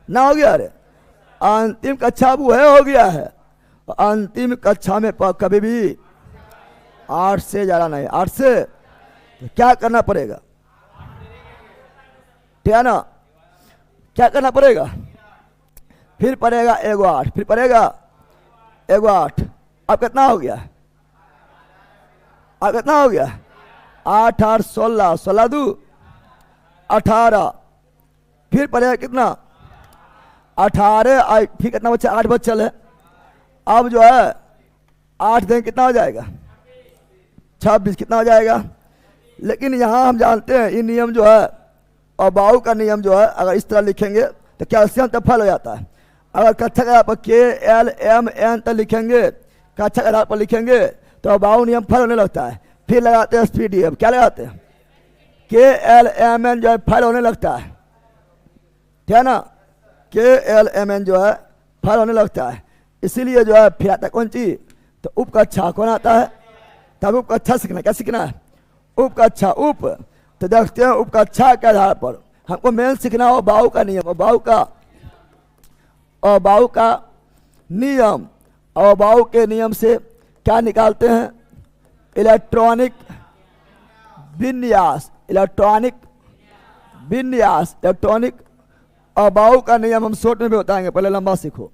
ना, हो गया? अरे अंतिम कक्षा अब वह हो गया है, अंतिम कक्षा में कभी भी 8 से ज़्यादा नहीं, 8 से तो क्या करना पड़ेगा, ठीक है ना? क्या करना पड़ेगा? फिर पड़ेगा 1 8, फिर पड़ेगा 1 8। अब कितना हो गया? अब कितना हो गया? 8 8 16, 16 2 18, फिर पड़ेगा कितना 18, फिर कितना बचा 8 बचल है। अब जो है 8 देंगे कितना हो जाएगा 26 कितना हो जाएगा। लेकिन यहाँ हम जानते हैं ये नियम जो है और बाहु का नियम जो है, अगर इस तरह लिखेंगे तो कैल्शियम तक फल हो जाता है। अगर कक्षा के आधार पर KLMN तक लिखेंगे, कक्षा के आधार पर लिखेंगे तो बाहु नियम फल होने लगता है। फिर लगाते हैं SPDF, क्या लगाते हैं KLMN जो है फल होने लगता है, ठीक है ना। KLMN जो है फल होने लगता है, इसीलिए जो है फिर आता कौन चीज, तो उप का अच्छा कौन आता है, तब उप का अच्छा सीखना, क्या सीखना है, उप का अच्छा। उप तो देखते हैं उप का अच्छा के आधार पर हमको मेन सीखना हो बाहु का नियम और बाहु का नियम। और बाहु के नियम से क्या निकालते हैं, इलेक्ट्रॉनिक विन्यास, इलेक्ट्रॉनिक। और बाहु का नियम हम शॉर्ट में भी बताएंगे, पहले लंबा सीखो।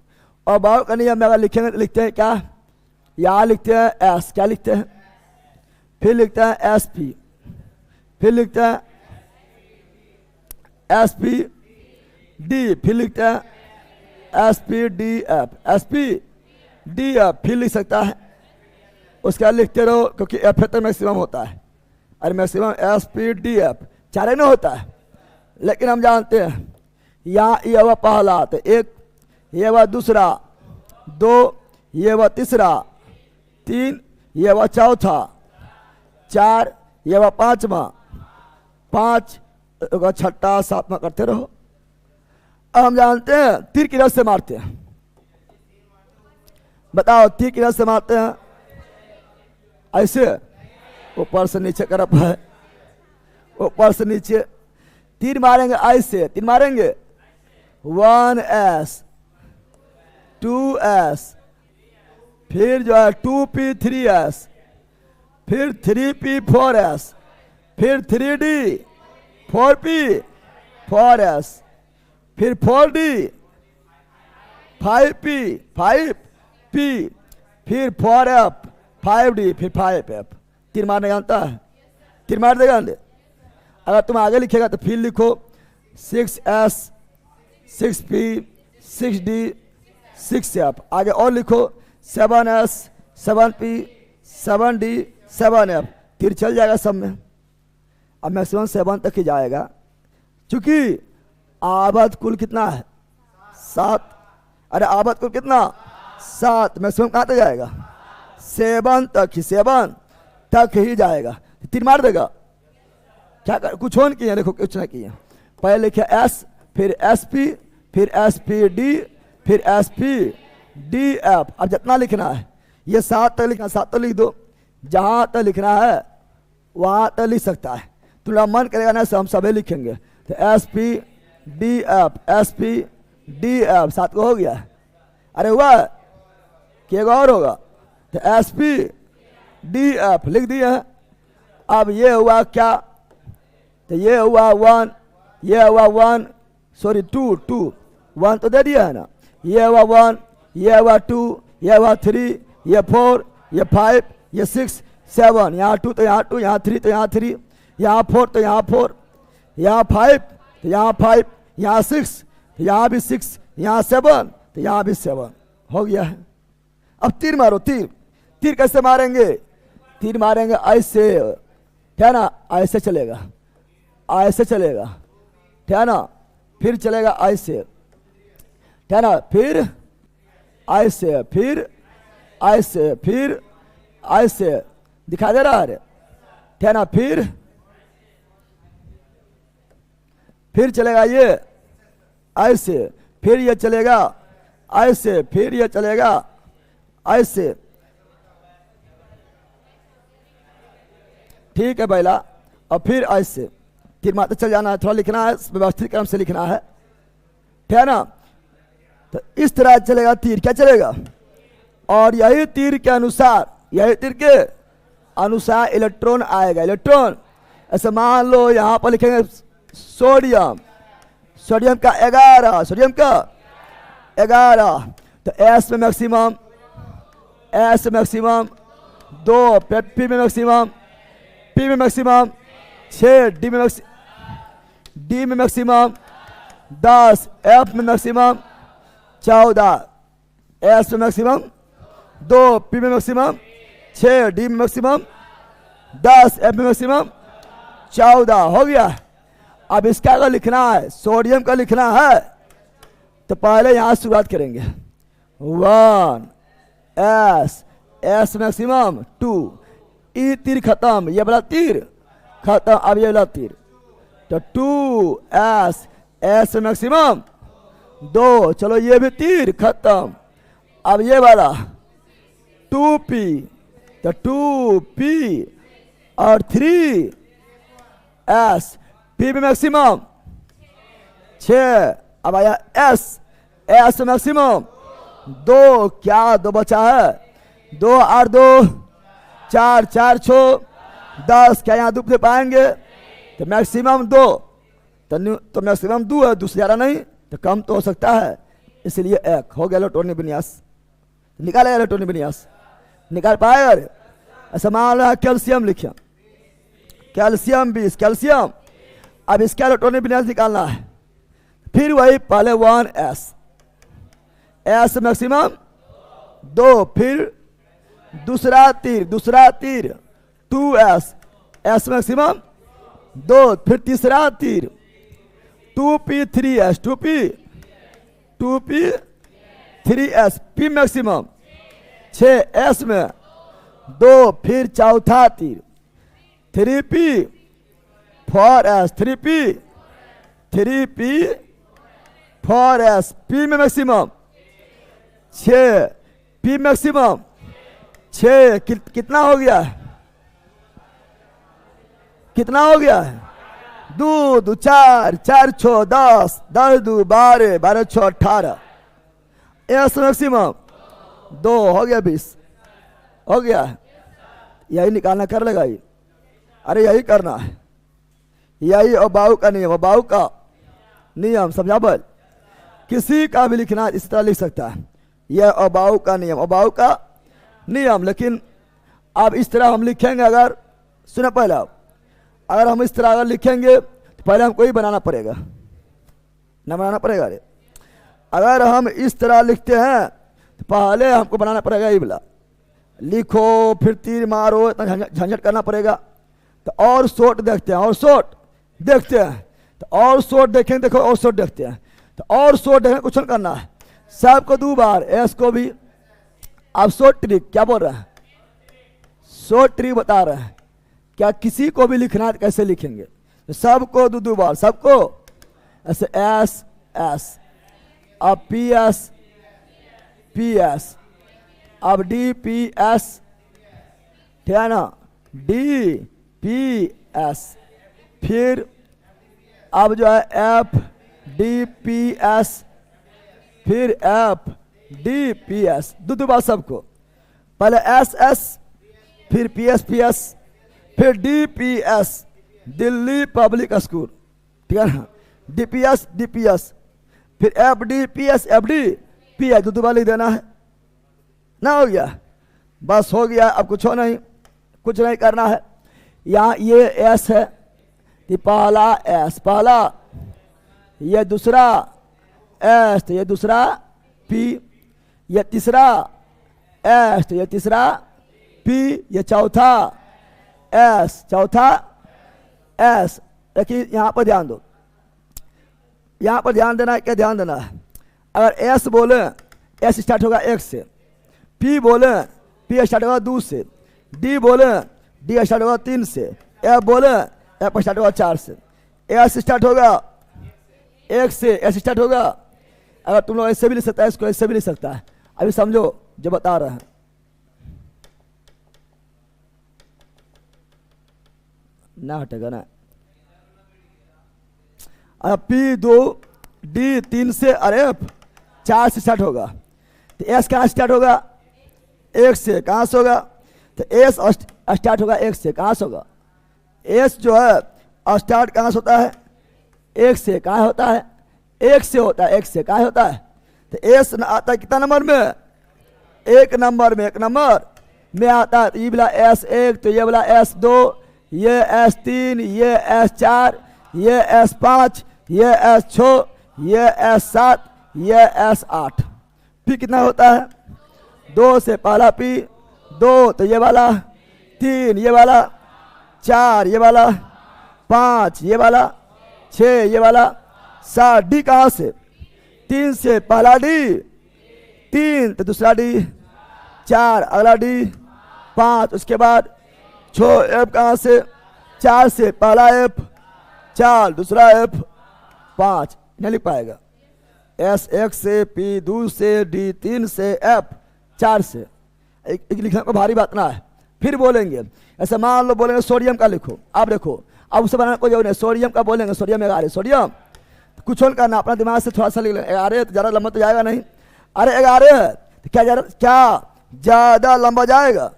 और बाहु का नियम में अगर लिखेंगे तो लिखते हैं क्या, यहाँ लिखते हैं S, क्या लिखते हैं, फिर लिखते हैं SP, फिर लिखते हैं SPD, फिर लिखते हैं SPDF, फिर लिख सकता है। उसके बाद लिखते रहो क्योंकि F तो मैक्सिमम होता है, और मैक्सिमम SPDF चारे में होता है। लेकिन हम जानते हैं यहाँ ये हुआ पहला, तो 1, ये हुआ दूसरा, 2, ये हुआ तीसरा, 3, ये हुआ चौथा, 4, ये हुआ पांचवा, 5 छठा, 7वां करते रहो। अब हम जानते हैं तीर की रस से मारते हैं, बताओ तीर की रस से मारते हैं ऐसे, ऊपर से नीचे करप है, ऊपर से नीचे तीर मारेंगे ऐसे, तीर मारेंगे 1S 2S, फिर जो है 2P 3S, फिर 3P 4S, फिर 3D 4P 4S, फिर 4D 5P 5P, फिर 4F 5D, फिर 5F। तीर मारने जानता है, तीर मार देगा। अगर तुम आगे लिखेगा तो फिर लिखो 6S 6P 6D 6F, आगे और लिखो 7S 7P 7D 7F, तीर चल जाएगा सब में। अब मैक्सिमम 7 तक ही जाएगा, क्योंकि आबद कुल कितना है 7, अरे आबद कुल कितना 7, मैक्सिमम कहाँ तक जाएगा 7 तक ही, 7 तक ही जाएगा। तीर मार देगा, क्या कर, कुछ और किया, देखो कुछ ना किया। पहले लिखे S, फिर SP, फिर SPD, फिर SPDF। अब जितना लिखना है ये 7 तक लिखना, 7 तक लिख दो, जहाँ तक लिखना है वहाँ तक लिख सकता है। तुम्हारा मन करेगा ना हम सभी लिखेंगे, तो SPDF 7 को हो गया। अरे हुआ कि एक और होगा, तो SPDF लिख दिए हैं। अब ये हुआ क्या, तो ये हुआ 1, ये हुआ 1, सॉरी 2 1 तो दे दिया है ना, ये हुआ 1, ये हुआ 2, ये हुआ 3, ये 4, ये 5, ये 6 7, यहाँ 2 तो यहाँ 2, यहाँ 3 तो यहाँ 3, यहाँ 4 तो यहाँ 4, यहाँ 5 तो यहाँ 5, यहाँ 6 तो यहाँ भी 6, यहाँ 7 तो यहाँ भी 7 हो गया है। अब तीर मारो, तीर कैसे मारेंगे, तीर मारेंगे ऐसे, क्या ना, ऐसे चलेगा, ऐसे चलेगा, क्या ना, फिर चलेगा ऐसे, क्या ना, फिर ऐसे, फिर ऐसे, फिर ऐसे, दिखा दे रहा है, क्या ना, फिर चलेगा ये ऐसे, फिर ये चलेगा ऐसे, फिर ये चलेगा ऐसे, ठीक है पहला, और फिर ऐसे तीर मारते चल जाना है। थोड़ा लिखना है, व्यवस्थित क्रम से लिखना है, ठीक है ना। तो इस तरह चलेगा तीर, क्या चलेगा, और यही तीर के अनुसार, यही तीर के अनुसार इलेक्ट्रॉन आएगा। इलेक्ट्रॉन ऐसे मान लो यहाँ पर लिखेंगे सोडियम, सोडियम का 11, सोडियम का 11, तो S में मैक्सिमम, S मैक्सिमम 2, P में मैक्सिमम, P में मैक्सिमम 6, D में मैक्सिमम 10, F में मैक्सिमम 14, S में मैक्सिमम 2, P में मैक्सिमम 6, D में मैक्सिमम 10, एफ मैक्सिमम 14 हो गया। अब इसका अगर लिखना है, सोडियम का लिखना है, तो पहले यहां शुरुआत करेंगे 1 एस मैक्सिमम 2, ई तीर खत्म, ये वाला तीर खत्म, अब ये वाला तीर, तो 2 एस मैक्सिमम 2, चलो ये भी तीर खत्म, अब ये वाला 2p, तो 2p और 3s, p भी मैक्सिमम 6, अब आया एस मैक्सिमम 2, क्या 2 बचा है, 2 और 2 4, 4 6 10, क्या यहाँ दूसरे पाएंगे, तो मैक्सिमम 2, तो मैक्सिमम 2 है, दूसरे ज़्यादा नहीं, तो कम तो हो सकता है, इसलिए 1 हो गया इलेक्ट्रॉनिक विन्यास। निकालेगा इलेक्ट्रॉनिक विन्यास, निकाल पाएगा। ऐसा मान रहा कैल्शियम लिखिए, कैल्शियम 20, कैल्शियम, अब इसका इलेक्ट्रॉनिक विन्यास निकालना है, फिर वही पहले 1s, एस मैक्सिमम 2, फिर दूसरा तीर 2s, एस मैक्सिमम 2, फिर तीसरा तीर 2p 3s, 2p 3s, p maximum 6s में 2, फिर चौथा तीर 3p 4s, 3p 4s, p में मैक्सिमम 6, p मैक्सिमम 6, कितना हो गया, कितना हो गया, 2 2 4, 4 6 10, 10 2 12, 12 6 18, एस मैक्सिमम 2 हो गया, 20 हो गया। यही निकालना कर लेगा ये, अरे यही करना है, यही अबाउ का नियम, अबाउ का नियम समझा बल, किसी का भी लिखना इस तरह लिख सकता है, यह अबाउ का नियम, अबाउ का नियम। लेकिन अब इस तरह हम लिखेंगे, अगर सुना पहले, अगर हम इस तरह अगर लिखेंगे तो पहले हमको ही बनाना पड़ेगा, ना बनाना पड़ेगा, अरे अगर हम इस तरह लिखते हैं तो पहले हमको बनाना पड़ेगा ये वाला, लिखो फिर तीर मारो, इतना झंझट करना पड़ेगा। तो और शॉर्ट देखते हैं, और शॉर्ट देखते हैं, तो और शॉर्ट देखेंगे, देखो और शॉर्ट देखते हैं, तो और शॉर्ट देखेंगे, कुछ नहीं करना है, सबको 2 बार, एस को भी। अब शॉर्ट ट्रिक क्या बोल रहे हैं, शॉर्ट ट्रिक बता रहे हैं, क्या किसी को भी लिखना है तो कैसे लिखेंगे, तो सबको 2 बार, सबको ऐसे एस, अब पी एस, अब डी पी एस, ठीक है ना, डी पी एस, फिर अब जो है एफ डी पी एस, फिर एफ डी पी एस, 2 बार सबको, पहले एस, फिर पी एस, फिर D P S, Delhi public school, ठीक है ना, डी पी एस, फिर एफ डी पी एस, 2 बार लिख देना है ना, हो गया, बस हो गया। अब कुछ कुछ नहीं करना है। यहाँ ये एस है, ये पहला एस, पहला, ये दूसरा एस, तो ये दूसरा पी, ये तीसरा एस, तो ये तीसरा पी, ये चौथा एस, चौथा एस। देखिए यहाँ पर ध्यान दो, यहाँ पर ध्यान देना है, क्या ध्यान देना है, अगर एस बोले एस स्टार्ट होगा 1 से, पी बोले पी स्टार्ट होगा 2 से, डी बोले डी स्टार्ट होगा 3 से, एफ बोले एफ स्टार्ट होगा 4 से, एस स्टार्ट होगा 1 से, एस स्टार्ट होगा, अगर तुम लोग ऐसे भी लिख सकता है, इसको ऐसे भी लिख सकता है। अभी समझो जो बता रहे हैं, ना हटेगा ना, पी 2, डी 3 से, और एफ 4 से स्टार्ट होगा, तो एस कहाँ स्टार्ट होगा, 1 से, कहाँ से होगा, तो एस स्टार्ट होगा 1 से, कहाँ से होगा, एस जो है स्टार्ट कहाँ से होता है, 1 से, कहाँ होता है, 1 से होता है, 1 से कहाँ होता है, तो एस आता है कितना नंबर में, 1 नंबर में, 1 नंबर में आता है, तो ये वाला S1, तो ये वाला S2, ये S3, ये S4, ये S5, ये S6, ये S7, ये S8। पी कितना होता है, 2 से, पहला पी 2, तो ये वाला 3, ये वाला 4 ये वाला, 5 ये वाला, 6 ये वाला, 7 डी कहाँ से, 3 से पहला डी, 3 तो दूसरा डी, 4 अगला डी, 5 उसके बाद 6 एफ कहाँ से, 4 से पहला एफ, 4 दूसरा एफ, 5 नहीं लिख पाएगा। एस 1 से, पी 2 से, डी 3 से, एफ 4 से। एक लिखने को भारी बात ना है। फिर बोलेंगे ऐसे, मान लो बोलेंगे सोडियम का लिखो, आप देखो अब उसे बनाना कोई जरूरी नहीं, सोडियम का बोलेंगे, सोडियम 11, सोडियम कुछ और करना, अपना दिमाग से थोड़ा सा लिख लें। 11 तो ज़्यादा लंबा तो जाएगा नहीं, अरे 11 है तो क्या ज़्यादा लंबा जाएगा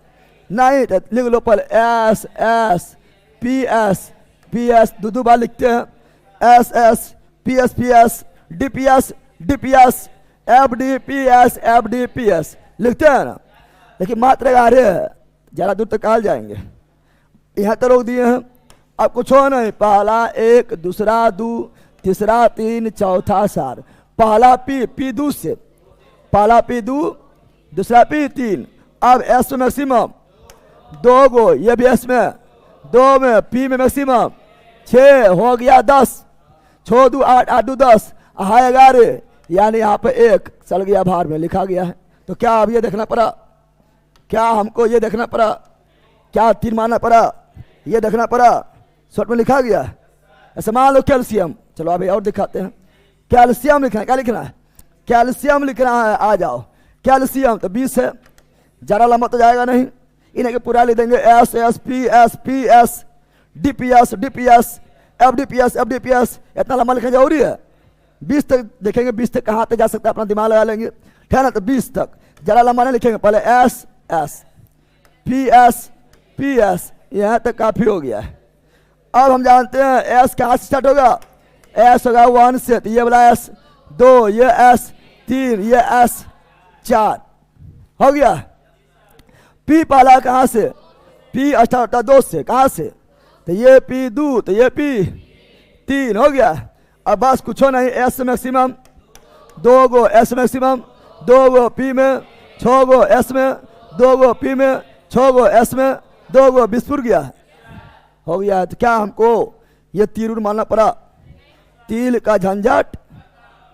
नहीं, तो लिख लो पहले S S P S, P S दो बार लिखते हैं, S S P S, P S D P S, D P S F D P S, F D P S लिखते हैं ना। लेकिन मात्र 11 है, ज़्यादा दूर तक कहाँ जाएंगे, यहाँ तो रोक दिए हैं। अब कुछ हो नहीं, पहला 1, दूसरा 2, तीसरा 3, चौथा 4, पहला पी 2 से, पहला पी 2, दूसरा पी 3। अब एस में मैक्सिमम 2 गो, ये भी एस में 2 में, पी में मैक्सिमम 6 हो गया 10, 6 2 8, 8 2 10, 11, यानी यहाँ पे 1 चल गया बाहर में लिखा गया है। तो क्या अब ये देखना पड़ा, क्या हमको ये देखना पड़ा, क्या 3 मानना पड़ा, ये देखना पड़ा, शॉर्ट में लिखा गया है। ऐसे मान लो कैल्शियम, चलो अभी और दिखाते हैं। कैल्शियम लिखना है, क्या लिखना है, कैल्शियम लिखना है, आ जाओ। कैल्शियम तो 20 है, ज़्यादा लंबा तो जाएगा नहीं, इन्हें के पूरा लिख देंगे, S S P S, P S D P S, D P S F D P S, F D P S. इतना लंबा लिखना जरूरी है, 20 तक देखेंगे, 20 तक कहाँ तक जा सकता है, अपना दिमाग लगा लेंगे, ठीक है ना। तो 20 तक ज़्यादा लंबा नहीं लिखेंगे, पहले एस एस पी एस, यहाँ तक काफ़ी हो गया है। अब हम जानते हैं एस कहाँ से स्टार्ट होगा, एस होगा 1 से, तो ये वाला एस 2, ये एस 3, ये एस 4 हो गया। पी पहला कहाँ से, पी स्टार्ट होता 2 से, कहाँ से, तो ये पी 2, तो ये पी 3 हो गया। अब बस कुछ हो नहीं, एस मैक्सिमम 2 गो, एस मैक्सिमम 2 गो पी में, 6 गो एस में, 2 गो पी में, 6 गो एस में, 2 गो 20 पुर गया हो गया। तो क्या हमको ये तीर मानना पड़ा, तीर का झंझट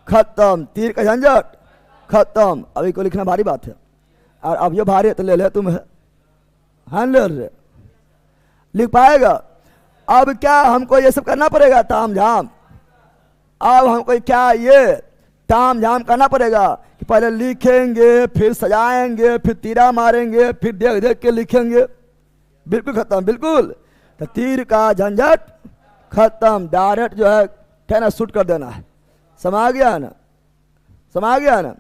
खत्म, तीर का झंझट खत्म। अभी को लिखना भारी बात है, और अब ये भारी है तो ले ले तुम हैंडलर लिख पाएगा। अब क्या हमको ये सब करना पड़ेगा, ताम झाम, अब हमको क्या ये ताम झाम करना पड़ेगा कि पहले लिखेंगे, फिर सजाएंगे, फिर तीरा मारेंगे, फिर देख देख के लिखेंगे, बिल्कुल खत्म, बिल्कुल। तो तीर का झंझट खत्म, डायरेक्ट जो है ठहना शूट कर देना है, समा गया ना, समा गया ना।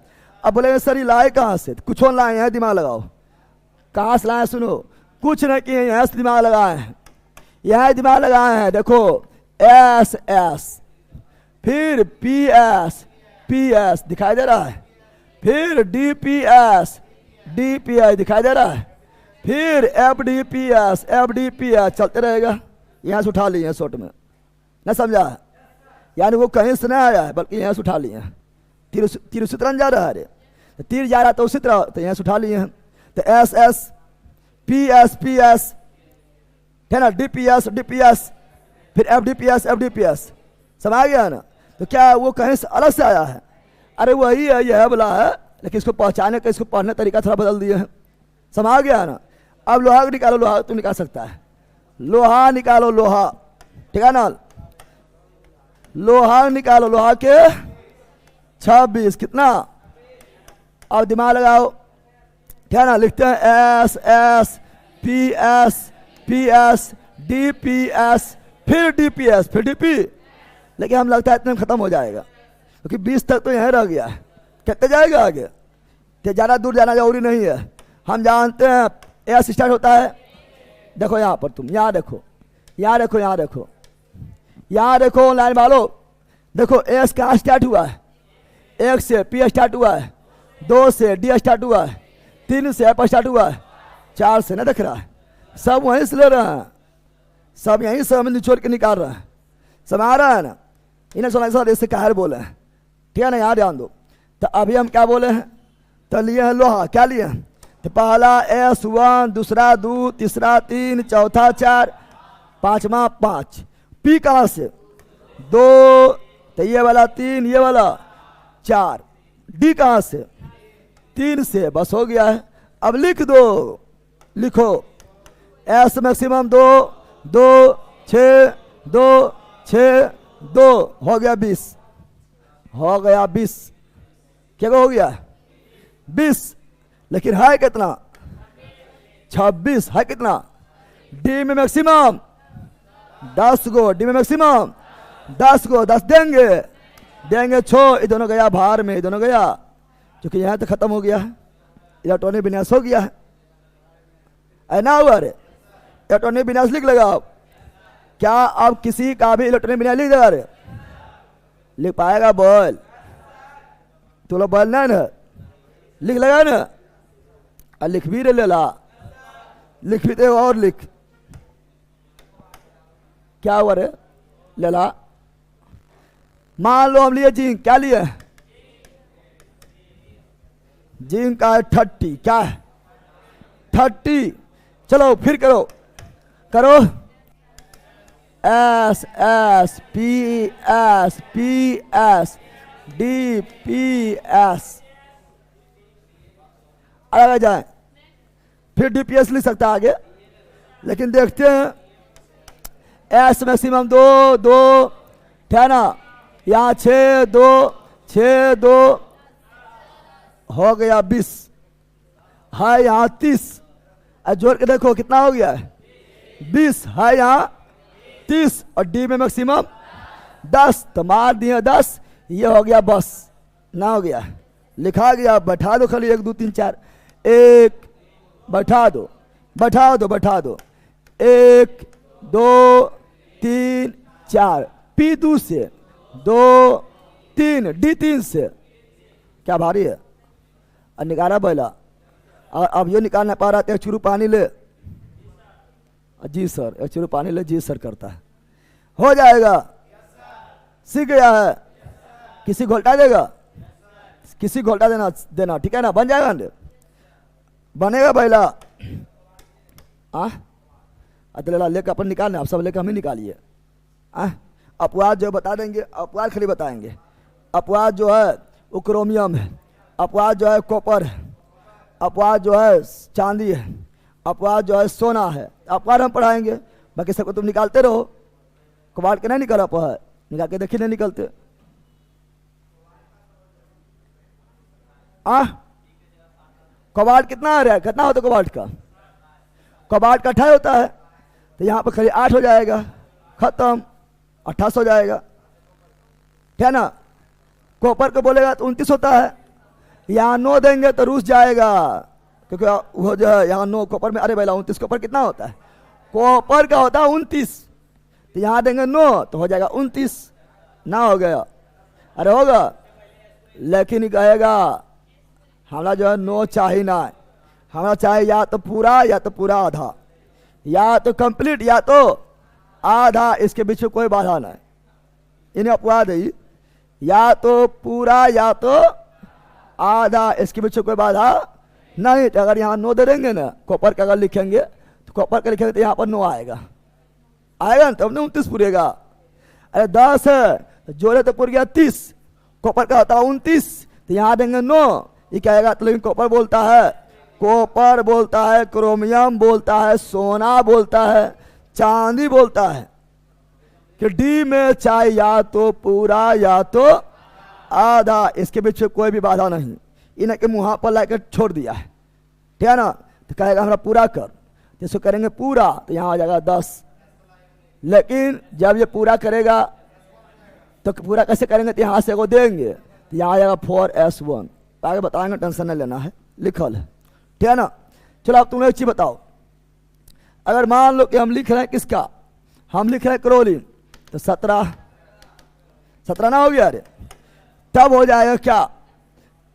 अब बोलेंगे सर ये लाए कहाँ से, कुछ और लाए हैं, दिमाग लगाओ, कहाँ से लाए सुनो, कुछ नहीं किए, यहाँ से दिमाग लगाए हैं, यहाँ दिमाग लगाए हैं। देखो एस एस, फिर पी एस दिखाई दे रहा है, फिर डी पी एस दिखाई दे रहा है, फिर एफ डी पी एस चलते रहेगा। यहाँ से उठा लिए हैं शॉर्ट में, ना समझा, यानी वो कहीं से नहीं आया है, बल्कि यहाँ से उठा लिए हैं। तीर उसी तरह जा रहा है, अरे तो तीर जा रहा तो उसी तरह, तो यहाँ से उठा लिए हैं। तो एस एस पी एस है ना, डी पी एस फिर एफ डी पी एस, समझ गया ना। तो क्या वो कहीं से अलग से आया है, अरे वही है, यह बोला है, लेकिन इसको पहचाने का, इसको पढ़ने तरीका थोड़ा बदल दिए हैं, समझ गया ना। अब लोहा निकालो, लोहा तुम निकाल सकता है, लोहा निकालो, लोहा, ठीक है ना, लोहा निकालो, लोहा के 26 कितना, अब दिमाग लगाओ, ठीक है ना। लिखते हैं S P S D P S फिर डी पी एस फिर डी पी, लेकिन हम लगता है इतने में खत्म हो जाएगा, क्योंकि 20 तक तो यहाँ रह गया है, कितने जाएगा आगे, तो ज़्यादा दूर जाना जरूरी नहीं है। हम जानते हैं एस स्टार्ट होता है, देखो यहाँ पर तुम, यहाँ देखो, यहाँ देखो, यहाँ देखो, यहाँ देखो लाइन वालों, देखो एस कहाँ स्टार्ट हुआ है, 1 से पी स्टार्ट हुआ है, 2 से डी स्टार्ट हुआ है, 3 से एफ स्टार्ट हुआ है, 4 से नहीं दिख रहा है, सब वहीं से ले रहे हैं, सब यहीं से हमें निचोड़ के निकाल रहा है, समझ रहा है ना। इन्हें समझ इससे कहर बोले हैं, ठीक है ना, यहाँ ध्यान दो। तो अभी हम क्या बोले हैं, तो लिए हैं लोहा, क्या लिए हैं, तो पहला S1, दूसरा 2, तीसरा 3, चौथा 4, पांचवा 5, पी कहां से 2, तो ये वाला 3, ये वाला 4, डी कहां से 3 से, बस हो गया है। अब लिख दो, लिखो एस मैक्सिमम 2, 2, 6, 2, 6, 2, हो गया 20, हो गया 20, क्या हो गया 20, लेकिन है कितना 26, है कितना डी में मैक्सिमम 10 गो, डी में मैक्सिमम 10 गो, 10 देंगे, देंगे 6, ये दोनों गया बाहर में, ये दोनों गया, क्योंकि यहाँ तो खत्म हो गया है, इलेक्ट्रॉनिक विन्यास हो गया है ना हुआ रे, इलेक्ट्रॉनिक विन्यास लिख लगा आप। क्या अब किसी का भी इलेक्ट्रॉनिक विन्यास लिख देगा रे, लिख पाएगा बोल, तो लोग बोलना ना, लिख लगा ना, और लिख भी रे लेला, लिख भी दे और लिख, क्या हुआ रे लेला। मान लो हम लिए जिंक, क्या लिए जिंक का 30, क्या है 30, चलो फिर करो, करो S S P S P S D P S, अलग जाए, फिर डीपीएस लिख सकता है आगे, लेकिन देखते हैं एस मैक्सिमम 2, 2 है ना, यहाँ 6, 2, 6, 2 हो गया 20, है यहाँ 30, जोड़ के देखो कितना हो गया है 20, है यहाँ 30, और डी में मैक्सिमम 10, तो मार दिए 10, ये हो गया बस, ना हो गया, लिखा गया, बैठा दो खाली 1, 2, 3, 4, 1 बैठा दो, बैठा दो, बैठा दो, 1, 2, 3, 4, पी 2 से 2, 3, डी 3 से, क्या भारी है, और निकाला पहला, और अब ये निकाल नहीं पा रहा, एक चुरू पानी ले, जी सर, एक चुरू पानी ले, जी सर करता है, हो जाएगा, सीख गया है, किसी घोल्टा देगा, किसी घोल्टा देना देना, ठीक है ना, बन जाएगा ना, बनेगा पहला, लेला लेकर अपन निकालना, आप सब लेकर हम ही निकालिए, अपवाद जो बता देंगे, अपवाद खाली बताएंगे, अपवाद जो है वो क्रोमियम है, अपवाद जो है कॉपर है, अपवाद जो है चांदी है, अपवाद जो है सोना है, अपवाद हम पढ़ाएंगे, बाकी सबको तुम निकालते रहो, कबाड़ के नहीं निकल अपवाद, निकाल के देखिए नहीं निकलते, कबाड़ कितना आ रहा है, कितना होता है कबाड़ का, कबाड़ का 28 होता है, तो यहाँ पर खाली 8 हो जाएगा, खत्म, 28 हो जाएगा, क्या ना, कॉपर को बोलेगा तो 29 होता है, यहाँ 9 देंगे तो रूस जाएगा, क्योंकि वो जो है यहाँ 9 कॉपर में, अरे भैया 29 कॉपर कितना होता है, कॉपर का होता है 29, तो यहाँ देंगे 9 तो हो जाएगा 29, ना हो गया, अरे होगा, लेकिन कहेगा हमारा जो है 9 चाहिए ना, हमारा चाहिए या तो पूरा आधा, या तो कंप्लीट या तो आधा, इसके बीच में कोई बाधा नहीं, इन्हें अपवाद है, या तो पूरा या तो आधा, इसके बीच में कोई बाधा नहीं, तो अगर यहाँ 9 दे देंगे ना, कॉपर का अगर लिखेंगे तो कॉपर का लिखेंगे तो यहाँ पर 9 आएगा, आएगा ना, तब ना 29 पूरेगा, अरे 10 है तो जोड़े तो पूर गया 30, कॉपर का होता है 29, तो यहाँ देंगे 9, ये क्या आएगा, तो लेकिन कॉपर बोलता है, कॉपर बोलता है, क्रोमियम बोलता है, सोना बोलता है, चांदी बोलता है, कि डी में चाहे या तो पूरा या तो आधा, इसके बीच में कोई भी बाधा नहीं, इन्हें के मुँह पर लाकर छोड़ दिया है, ठीक है ना, तो कहेगा हमारा पूरा कर, जिसको करेंगे पूरा तो यहाँ आ जाएगा 10, लेकिन जब ये पूरा करेगा तो पूरा कैसे करेंगे, तो यहाँ से को देंगे, तो यहाँ आ जाएगा 4s1, आगे बताएंगे, टेंशन नहीं लेना है, लिखल है, ठीक है ना। चलो अब तुम लोग एक चीज बताओ, अगर मान लो कि हम लिख रहे हैं किसका, हम लिख रहे हैं क्रोलिन, तो 17 ना हो गया, अरे तब हो जाएगा क्या,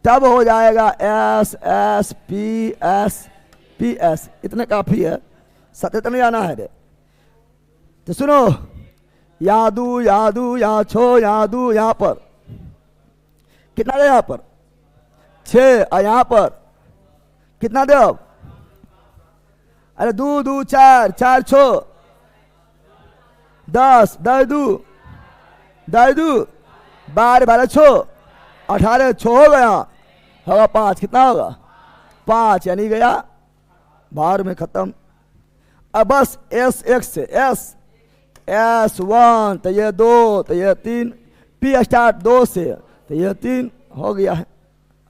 तब हो जाएगा S S P S P S, इतने काफी है, 17 नहीं आना है रे, तो सुनो, यादू यादू यहाँ छो, यादू यहाँ पर कितना दे, यहाँ पर 6, और यहाँ पर कितना दे, अब अरे 2 2 4 4 6 10 10 2 12 12 6 18 6 हो गया, होगा 5, कितना होगा 5, यानी गया बाहर में खत्म। अब बस एस एक से एस 1 तो ये 2 तो ये 3, पी स्टार्ट 2 से तो ये 3 हो गया है।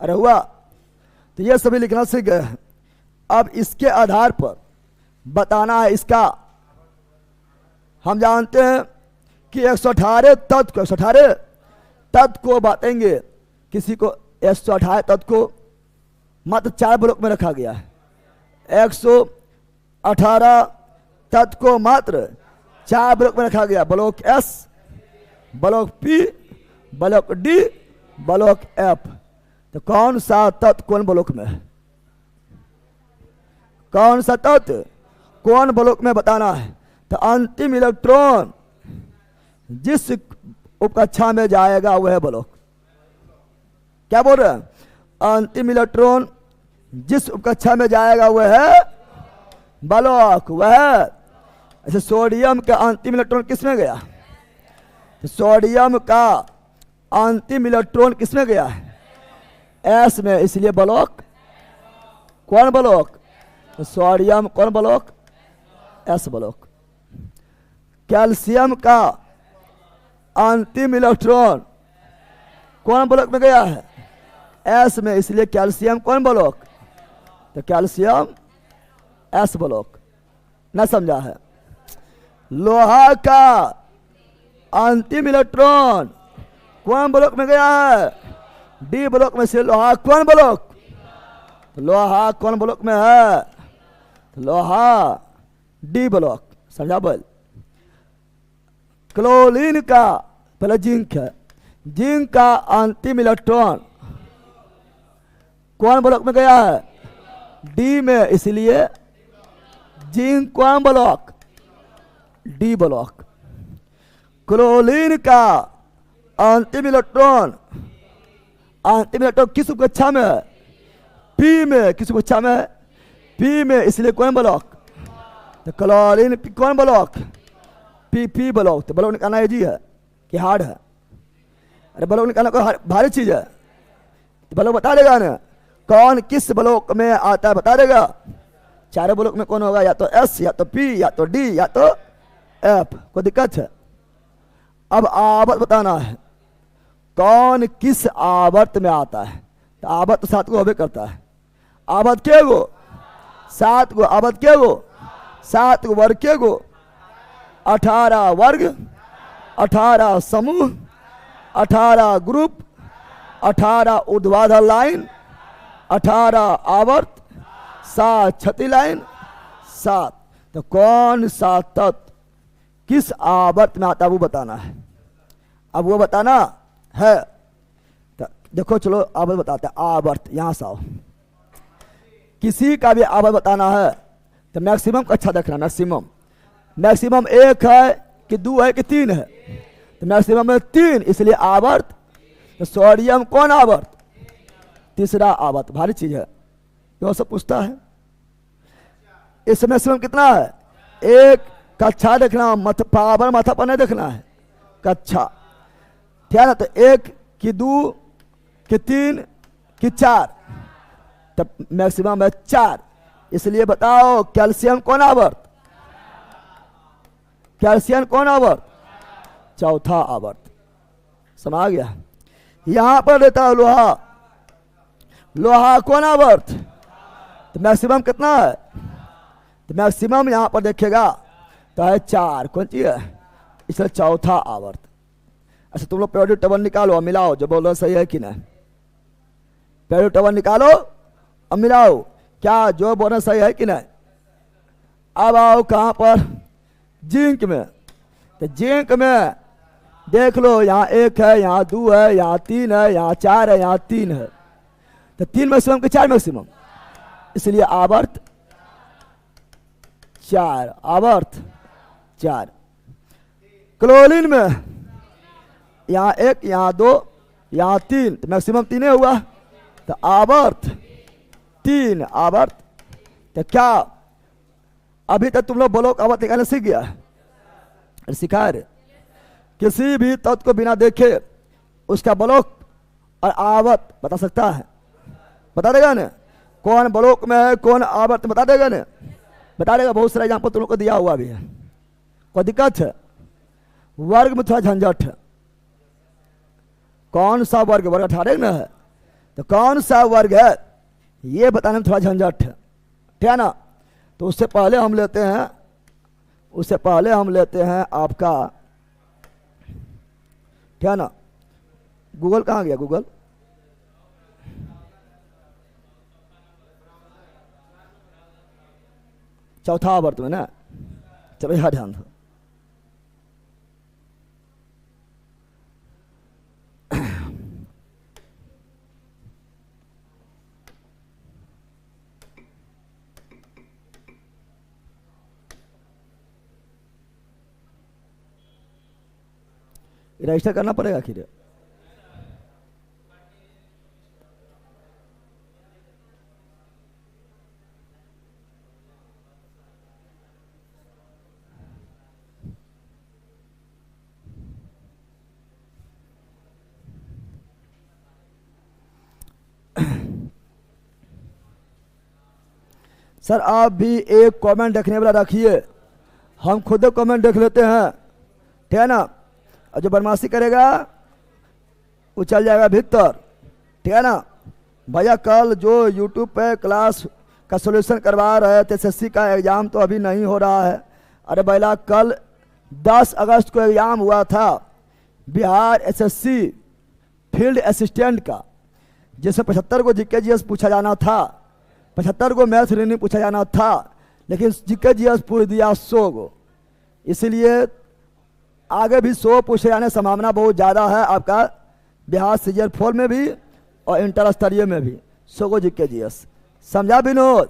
अरे हुआ, तो ये सभी लिखना सीख गए हैं। अब इसके आधार पर बताना है इसका। हम जानते हैं कि 118 तत्व को बांटेंगे, किसी को 118 तत्व को मात्र 4 ब्लॉक में रखा गया है। 118 तत्व को मात्र 4 ब्लॉक में रखा गया, block S, block P, block D, block F. तो कौन सा तत्व कौन ब्लॉक में है, कौन सा तत्व कौन ब्लॉक में बताना है। तो अंतिम इलेक्ट्रॉन जिस उपकक्षा में जाएगा वह ब्लॉक, क्या बोल रहे हैं, अंतिम इलेक्ट्रॉन जिस उपकक्षा में जाएगा वह है ब्लॉक। वह ऐसे सोडियम का अंतिम इलेक्ट्रॉन किस में गया, तो सोडियम का अंतिम इलेक्ट्रॉन किस में गया है, एस में, इसलिए ब्लॉक कौन ब्लॉक, तो सोडियम कौन ब्लॉक, एस ब्लॉक। कैल्शियम का अंतिम इलेक्ट्रॉन कौन ब्लॉक में गया है, एस में, इसलिए कैल्शियम कौन ब्लॉक, तो कैल्शियम एस ब्लॉक। न समझा है। लोहा का अंतिम इलेक्ट्रॉन कौन ब्लॉक में गया है, डी ब्लॉक में, से लोहा कौन ब्लॉक, तो लोहा कौन ब्लॉक में है, तो लोहा डी ब्लॉक। समझा बोल। क्लोरीन का पहले जिंक है, जिंक का अंतिम इलेक्ट्रॉन कौन ब्लॉक में गया है, डी में, इसलिए जिंक कौन ब्लॉक, डी ब्लॉक। क्लोरीन का अंतिम इलेक्ट्रॉन किस उपकक्षा में है, पी में, किस उपकक्षा में है, पी में, इसलिए कौन ब्लॉक, तो क्लोरीन कौन ब्लॉक, पी ब्लॉक। तो ब्लॉक निकालना इजी है कि हार्ड है, अरे ब्लॉक निकालना कोई भारी चीज है, तो ब्लॉक बता देगा ना कौन किस ब्लॉक में आता है, बता देगा। चारों ब्लॉक में कौन होगा, या तो एस, या तो पी, या तो डी, या तो एफ। कोई दिक्कत है। अब आवर्त बताना है, कौन किस आवर्त में आता है। तो आवर्त 7 को होबे करता है। आवर्त के गो 7 गो, आवर्त के गो 7 गो, वर्ग के गो 18 वर्ग, 18 समूह, 18 ग्रुप, 18 ऊर्ध्वाधर लाइन, 18 आवर्त, 7 क्षति लाइन, 7। तो कौन सा तत्व किस आवर्त में आता है वो बताना है। अब वो बताना है, तो देखो चलो आवर्त बताते हैं। आवर्त यहां से आओ, किसी का भी आवर्त बताना है तो मैक्सिमम का अच्छा देखना। मैक्सिमम 1 है कि 2 है कि 3 है, तो मैक्सिमम में 3, इसलिए आवर्त। तो सोडियम कौन आवर्त, तीसरा आवर्त। भारी चीज है, तो सब पूछता है। इस मैक्सिमम कितना है, 1 कक्षा देखना, पावर माथा पर नहीं देखना है, कक्षा, ठीक है ना। तो 1 कि 2 कि 3 कि 4, तब मैक्सिमम है 4। इसलिए बताओ कैल्शियम कौन आवर्त, कैल्शियम कौन आवर्त, चौथा आवर्त। समझ आ गया। यहां पर देता है लोहा, लोहा कौन आवर्त, तो मैक्सिमम कितना है, तो मैक्सिमम यहां पर देखेगा तो है 4। कौन चीज है, इसलिए चौथा आवर्त। अच्छा तुम लोग पीरियोडिक टेबल निकालो और मिलाओ, जो बोल रहे सही है कि नहीं। पीरियोडिक टेबल निकालो और मिलाओ, क्या जो बोल रहे सही है कि नहीं। अब आओ कहां पर, जिंक में। तो जिंक में देख लो, यहाँ 1 है, यहाँ 2 है, यहाँ 3 है, यहाँ 4 है, यहाँ 3 है। तो 3 मैक्सिमम कि 4 मैक्सिमम, इसलिए आवर्त 4, आवर्त 4। क्लोरीन में यहाँ 1, यहाँ 2, यहाँ 3, तो मैक्सिमम 3 हुआ, तो आवर्त 3, आवर्त। तो क्या अभी तक तुम लोग ब्लॉक आवर्त निकालने सीख गया, सिखा रे, किसी भी तत्व को बिना देखे उसका ब्लॉक और आवर्त बता सकता है? बता देगा ना? कौन ब्लॉक में है, कौन आवर्त बता देगा ना? बता देगा। बहुत सारा एग्जाम्पल तुम लोग को दिया हुआ भी है। कोई दिक्कत है? वर्ग में थोड़ा झंझट है। कौन सा वर्ग? वर्ग 18 में है, तो कौन सा वर्ग है ये बताने में थोड़ा झंझट है, ठीक है ना? तो उससे पहले हम लेते हैं आपका, ठीक है ना? गूगल कहाँ गया? गूगल चौथा आवर्त में ना। चलो यहाँ ध्यान दो। रजिस्टर करना पड़ेगा आखिर। सर आप भी एक कमेंट देखने वाला रखिए, हम खुद कमेंट देख लेते हैं, ठीक है ना? और जो बदमाशी करेगा वो चल जाएगा भीतर, ठीक है ना? भैया कल जो यूट्यूब पे क्लास का सॉल्यूशन करवा रहे थे, एसएससी का एग्ज़ाम तो अभी नहीं हो रहा है। अरे भैया कल 10 अगस्त को एग्ज़ाम हुआ था बिहार एसएससी फील्ड असिस्टेंट का, जिसमें 75 को जीके जीएस पूछा जाना था, 75 को मैथ रीजनिंग पूछा जाना था, लेकिन जीके जीएस पूछ दिया 100 को। इसलिए आगे भी 100 पूछे जाने संभावना बहुत ज़्यादा है आपका बिहार सीजीएल 4 में भी और इंटर स्तरीय में भी 100 को जीके जीएस। समझा विनोद?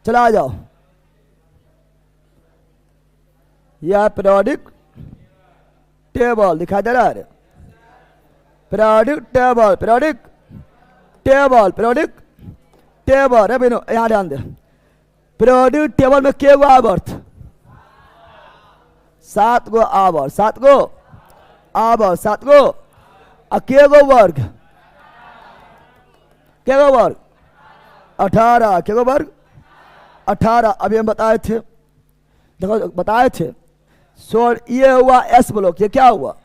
चला आ जाओ। यह पीरियोडिक टेबल दिखाई दे रहा है। Periodic table, periodic table, periodic table है विनोद, यहाँ ध्यान दे। पीरियोडिक टेबल में के गो आवर्त? 7 गो आवर्त, 7 गो आवर्त, 7 गो। और के गो वर्ग? के गो वर्ग? 18। के गो वर्ग? 18। अभी हम बताए थे, देखो बताए थे। सो ये हुआ एस ब्लॉक, ये क्या हुआ?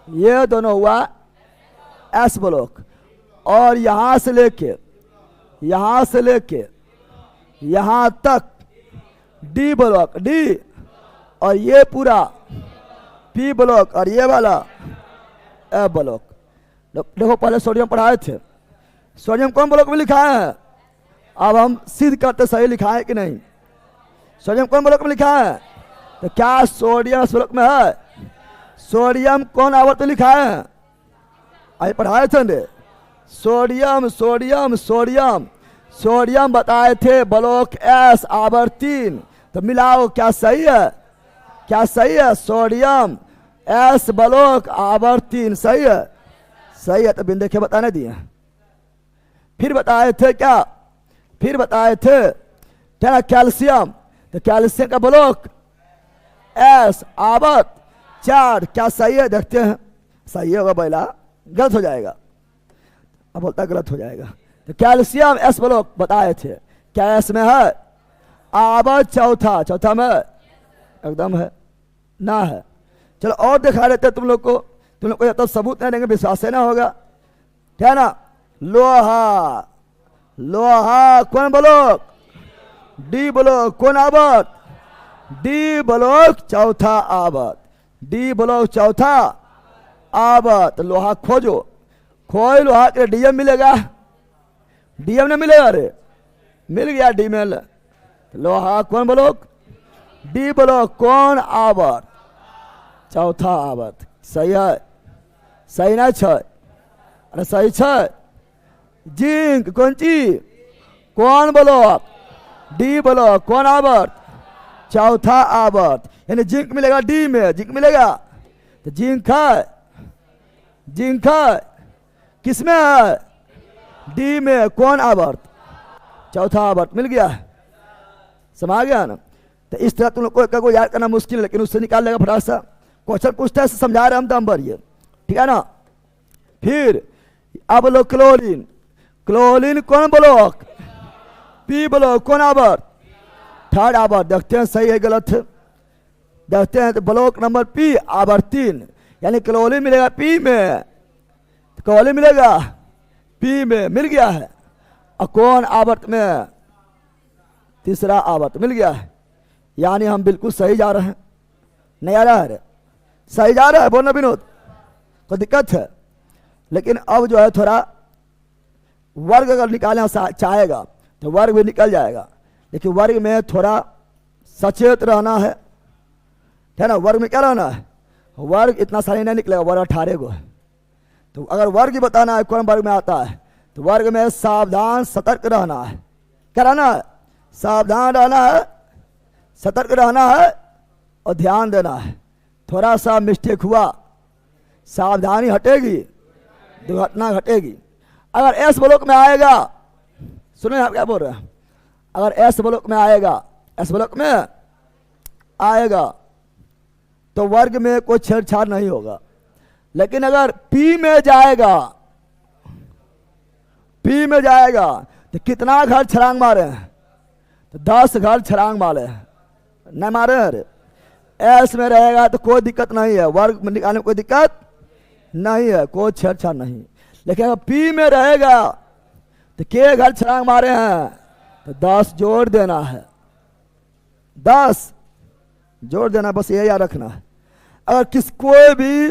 ये दोनों हुआ एस ब्लॉक। और यहां से लेके यहां तक डी ब्लॉक, डी। और ये पूरा पी ब्लॉक और ये वाला ए ब्लॉक। देखो पहले सोडियम पढ़ाए थे, सोडियम कौन ब्लॉक में लिखा है? अब हम सिद्ध करते सही लिखा है कि नहीं। सोडियम कौन ब्लॉक में लिखा है? तो क्या सोडियम इस ब्लॉक में है? सोडियम कौन आवर्त में लिखा है? आइए पढ़ाए थे। सोडियम सोडियम सोडियम सोडियम बताए थे ब्लॉक एस आवर्त 3। तो मिलाओ, क्या सही है? क्या सही है? सोडियम एस ब्लॉक आवर्त 3 सही है, सही है। तो बिन देखे बताने दिए। फिर बताए थे क्या? फिर बताए थे क्या? कैल्शियम। तो कैल्शियम का ब्लॉक एस आवर्त 4। क्या सही है? देखते हैं। सही होगा पहला, गलत हो जाएगा। अब बोलता गलत हो जाएगा। तो कैल्शियम एस ब्लॉक बताए थे, क्या एस में है? आवर्त चौथा में एकदम है ना है। चलो और दिखा देते तुम लोग को जब तक सबूत नहीं देंगे विश्वास से ना होगा, क्या ना? लोहा, लोहा कौन ब्लॉक? D block. कौन आवर्त? डी ब्लॉक चौथा आवर्त, डी ब्लॉक चौथा आवर्त। लोहा खोजो, खोज लोहा के डीएम मिलेगा, डीएम नहीं मिलेगा? अरे मिल गया डीएम। लोहा कौन ब्लॉक? D block. कौन आवर्त? चौथा आवर्त। सही है? सही ना छ? अरे सही छ। जिंक कौन चीज? कौन ब्लॉक? D block. कौन आवर्त? चौथा आवर्त। यानी जिंक मिलेगा डी में, जिंक मिलेगा। तो जिंक है, जिंक है किसमें है? डी में। कौन आवर्त? चौथा आवर्त। मिल गया, समझ गया ना। तो इस तरह तुम लोग को याद करना मुश्किल, लेकिन उससे निकाल लेगा फटाक सा। क्वेश्चन पूछता है, समझा रहे हम दम भर ये, ठीक है ना। फिर अब लो क्लोरीन, क्लोरीन कौन ब्लॉक? P block. कौन आवर्त? थर्ड आवर्त। देखते हैं सही है गलत है, देखते हैं। तो ब्लॉक नंबर पी आवर्त 3, यानी क्लोरीन मिलेगा पी में, क्लोरीन मिलेगा पी में, मिल गया है। और कौन आवर्त में? तीसरा आवर्त मिल गया है। यानी हम बिल्कुल सही जा रहे हैं, नहीं आ रहा है? सही जा रहा है, बोलना विनोद, कोई दिक्कत है? लेकिन अब जो है थोड़ा वर्ग अगर निकालना चाहेगा तो वर्ग भी निकल जाएगा, लेकिन वर्ग में थोड़ा सचेत रहना है ना। वर्ग में क्या रहना है? वर्ग इतना सारी नहीं निकलेगा, वर्ग 18 को है। तो अगर वर्ग ही बताना है कौन वर्ग में आता है, तो वर्ग में सावधान सतर्क रहना है। क्या रहना है? सावधान रहना है, सतर्क रहना है और ध्यान देना है। थोड़ा सा मिस्टेक हुआ, सावधानी हटेगी, दुर्घटना घटेगी। अगर एस ब्लॉक में आएगा, सुने आप क्या बोल रहे हैं, अगर एस ब्लॉक में आएगा, एस ब्लॉक में आएगा तो वर्ग में कोई छेड़छाड़ नहीं होगा। लेकिन अगर पी में जाएगा, पी में जाएगा तो कितना घर छलांग मारे हैं? तो 10 घर छलांग मारे हैं, नहीं मारे हैं। एस में रहेगा तो कोई दिक्कत नहीं है, वर्ग में निकालने में कोई दिक्कत नहीं है, कोई छेड़छाड़ नहीं। लेकिन अगर पी में रहेगा तो के घर छलांग मारे हैं? तो 10 जोड़ देना है, 10 जोड़ देना, बस ये याद रखना है। अगर कोई भी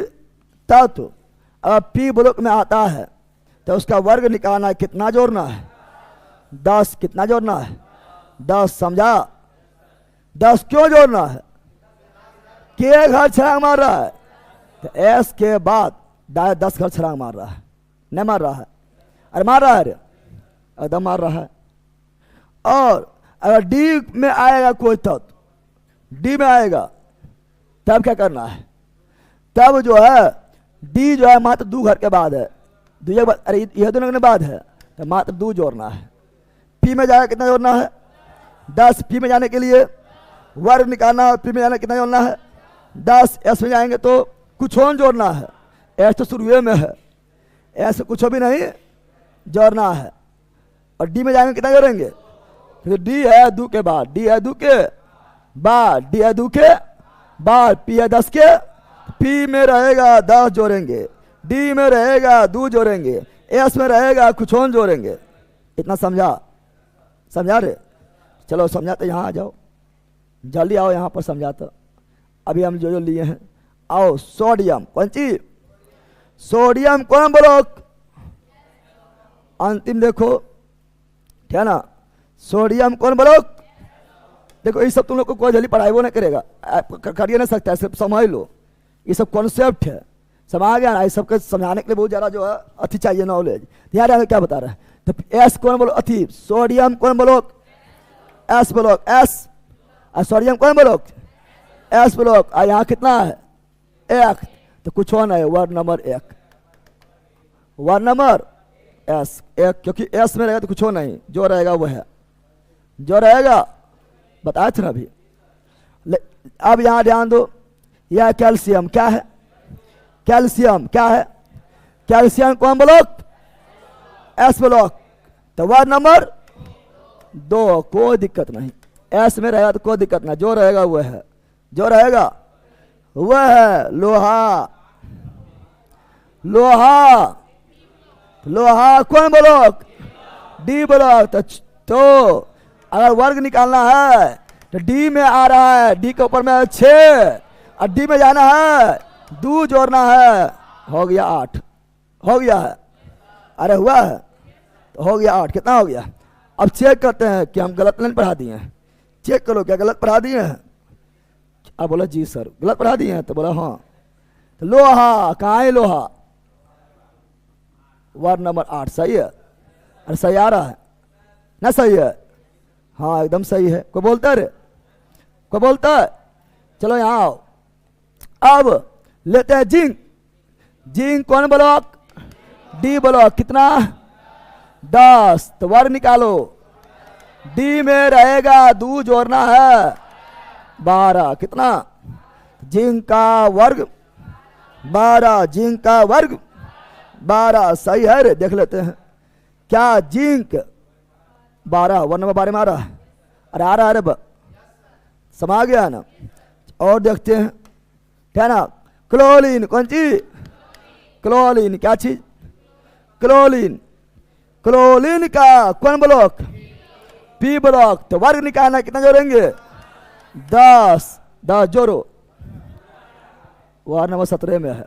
तत्व अगर पी ब्लॉक में आता है तो उसका वर्ग निकालना है, कितना जोड़ना है? 10। कितना जोड़ना है? 10। समझा? 10 क्यों जोड़ना है? के घर छलांग मार रहा है, तो एस के बाद 10 घर छलांग मार रहा है, नहीं मार रहा है? अरे मार रहा है, एकदम मार रहा है। और अगर डी में आएगा कोई तत्व, डी में आएगा तब क्या करना है? तब जो है डी जो है मात्र 2 घर के बाद है, दूसरे बाद, अरे यह दोनों के बाद है, तो मात्र 2 जोड़ना है। पी में जाएगा कितना जोड़ना है? 10। पी में जाने के लिए वर्ग निकालना है, पी में जाने कितना जोड़ना है? 10। एस में जाएंगे तो कुछ और जोड़ना है, एस तो शुरू में है, एस कुछ भी नहीं जोड़ना है। और डी में जाएंगे कितना जोड़ेंगे? तो डी है 2 के बाद, डी है 2 के बाद, डी है 2 के बाद, पी है 10 के, पी में रहेगा 10 जोड़ेंगे, डी में रहेगा 2 जोड़ेंगे, एस में रहेगा कुछ और जोड़ेंगे। इतना समझा? समझा रे? चलो समझाते, यहाँ आ जाओ, जल्दी आओ यहाँ पर समझाते। अभी हम जो लिए हैं, आओ। सोडियम, कौन चीज? सोडियम कौन ब्लॉक? अंतिम देखो, ठीक है ना। सोडियम कौन ब्लॉक? देखो ये सब तुम लोग को कोई जल्दी पढ़ाई वो नहीं करेगा, करिए नहीं सकता, सिर्फ समझ लो, ये सब कॉन्सेप्ट है, समझ गया ना। ये सबके समझाने के लिए बहुत ज़्यादा जो है अति चाहिए नॉलेज। ध्यान रखना क्या बता रहा है। तो एस कौन ब्लॉक? अति सोडियम कौन ब्लॉक? S block, S. और सोडियम कौन ब्लॉक? S block. और यहाँ कितना है? 1। तो कुछ और नहीं, word number 1, word number S 1, क्योंकि एस में रहेगा तो कुछ और नहीं, जो रहेगा वो है, जो रहेगा बताए थे ना अभी। अब यहाँ ध्यान दो, यह कैल्शियम क्या है? कैल्शियम क्या है? कैल्शियम कौन ब्लॉक? S block. तो वर्ड नंबर 2, कोई दिक्कत नहीं, एस में रहेगा तो कोई दिक्कत नहीं, जो रहेगा वो है, जो रहेगा वह है। लोहा, लोहा, लोहा कौन ब्लॉक? D block. तो अगर वर्ग निकालना है तो डी में आ रहा है, डी के ऊपर में 6 और डी में जाना है 2 जोड़ना है, हो गया 8, हो गया है। अरे हुआ है तो हो गया 8। कितना हो गया? अब चेक करते हैं कि हम गलत नहीं पढ़ा दिए हैं। चेक करो क्या गलत पढ़ा दिए हैं? अब बोला जी सर गलत पढ़ा दिए हैं, तो बोला हाँ। तो लोहा कहाँ है? लोहा वर्ड नंबर 8 सही है। अरे सही आ रहा है ना? सही है, हाँ एकदम सही है। कोई बोलता है रे? कोई बोलता है? चलो यहाँ आओ। अब लेते हैं जिंक। जिंक कौन ब्लॉक? D block. कितना? 10। तो वर्ग निकालो, डी में रहेगा, दू जोड़ना है 12, कितना? जिंक का वर्ग 12, जिंक का वर्ग 12, सही है रे। देख लेते हैं क्या जिंक 12 वन नंबर 12 में आ रहा है, अरे आ रहा है रे, समा गया है ना। और देखते हैं, है ना, क्लोरीन, कौन चीज? क्लोरीन, क्या चीज? क्लोरीन। क्लोरीन का कौन ब्लॉक? P block. तो वर्ग निकालना, कितना जोड़ेंगे? 10, 10 जोड़ो, वार्ड नंबर 17 में है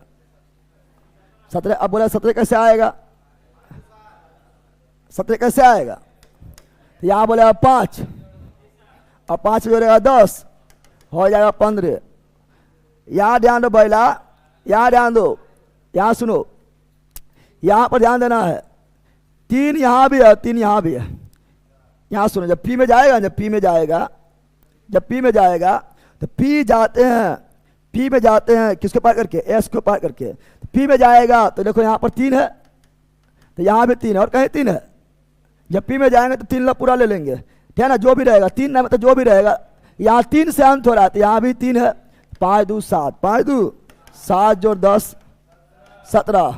17। अब बोला 17 कैसे आएगा? 17 कैसे आएगा? तो यहाँ बोले 5 और 5 जोड़ेगा 10, हो जाएगा 15। यहाँ ध्यान दो बैला, यहाँ ध्यान दो, यहाँ सुनो, यहाँ पर ध्यान देना है। 3 यहाँ भी है, 3 यहाँ भी है। यहाँ सुनो, जब पी में जाएगा, जब पी में जाएगा, जब पी में जाएगा तो पी जाते हैं, पी में जाते हैं किसको पार करके? एस को पार करके। तो पी में जाएगा तो देखो यहाँ पर 3 है, तो यहाँ भी 3 है और कहीं 3 है। जब पी में जाएंगे तो 3 पूरा ले लेंगे, ठीक है ना, जो भी रहेगा 3 ना, मतलब जो भी रहेगा। यहाँ 3 से अंत हो रहा है, तो यहाँ भी 3 है। 5 2 7, 5 2 7 जोड़ 10 17।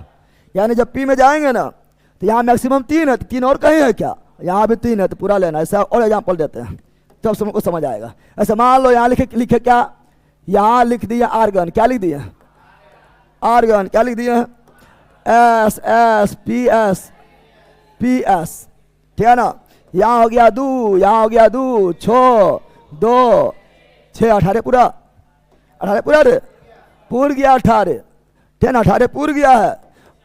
यानी जब पी में जाएंगे ना तो यहाँ मैक्सिमम 3 है, तो 3 और कहीं है क्या? यहाँ भी 3 है, तो पूरा लेना। ऐसा और एग्जाम्पल देते हैं तब सबको समझ आएगा। ऐसे मान लो यहाँ लिखे क्या? यहाँ लिख दिया आर्गन, क्या लिख दिया? आर्गन। क्या लिख दिया? S S P S P S, ठीक है ना। यहाँ हो गया 2, यहाँ हो गया 2 6 2 6 18 पूरा, 18 पूरा रे, पूर गया 18, ठीक है ना, 18 पूर गया है।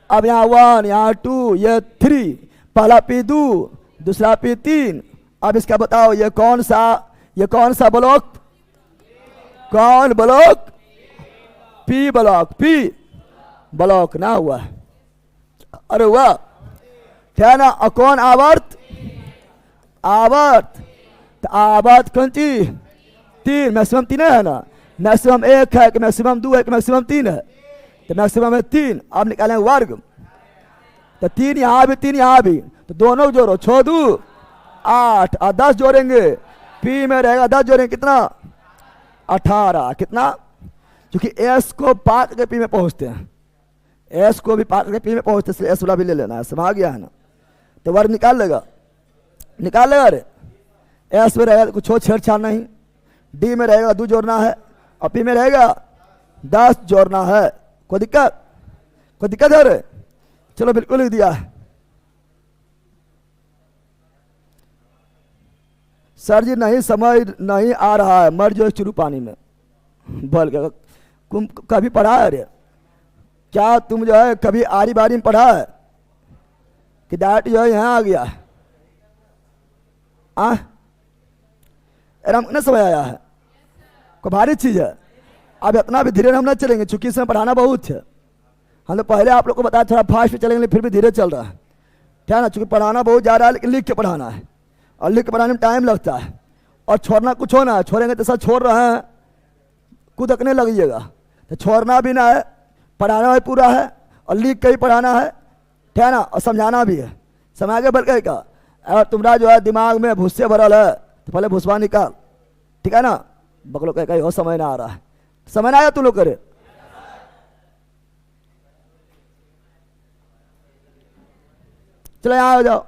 अब यहाँ 1, यहाँ 2, ये 3, पहला पी 2, दूसरा पी 3। अब इसका बताओ ये कौन सा ब्लॉक? कौन block? P block, P block ना हुआ, अरे हुआ, ठीक है ना। और कौन आवर्त? आवर्त। तो आवर्त कौन चीज? 3, मैक्सिमम 3 है ना, मैक्सिमम 1 है कि मैक्सिमम 2 है कि मैक्सिमम 3 है? तो मैक्सिमम है 3। अब निकालेंगे वर्ग, तो 3 यहाँ भी 3 यहाँ भी, तो दोनों जोड़ो, 6 2 8 और 10 जोड़ेंगे, पी में रहेगा 10 जोड़ेंगे, कितना? 18, कितना? क्योंकि एस को पार करके पी में पहुंचते हैं, एस को भी पार करके पी में पहुंचते, इसलिए एस वाला भी ले लेना है, समझ गया है ना। तो वर्ग निकाल लेगा, निकाल लेगा रे। एस में रहेगा कुछ और छेड़छाड़ नहीं, डी में रहेगा 2 जोड़ना है और पी में रहेगा 10 जोड़ना है। कोई दिक्कत? कोई दिक्कत है रे? चलो बिल्कुल लिख दिया है। सर जी नहीं समझ नहीं आ रहा है, मर जो चुरू पानी में बोल के। तुम कभी पढ़ा है रे? क्या तुम जो है कभी आरी बारी में पढ़ा है कि डायरेक्ट जो है यहाँ आ गया? हमको नहीं समझ आया है, कोई भारी चीज़ है। अब इतना भी धीरे हम नहीं चलेंगे, चूंकि इसमें पढ़ाना बहुत है। हम तो पहले आप लोग को बताया थोड़ा फास्ट चलेंगे, फिर भी धीरे चल रहा है, ठीक है ना। चूंकि पढ़ाना बहुत ज़्यादा है, लेकिन लिख के पढ़ाना है, और लिख के पढ़ाने में टाइम लगता है। और छोड़ना कुछ होना है, छोड़ेंगे तो सब छोड़ रहे हैं, कूदकने लगिएगा। तो छोड़ना भी ना है, पढ़ाना भी पूरा है, और लिख के ही पढ़ाना है, ठीक है ना, और समझाना भी है। समझ के बल्कि का अगर तुम्हारा जो है दिमाग में भूसे भरल है तो पहले भूसवा निकाल, ठीक है ना। बकलो कहीं हो समय ना आ रहा है, समय ना आया तुम लोग करे। चलो यहाँ आ जाओ,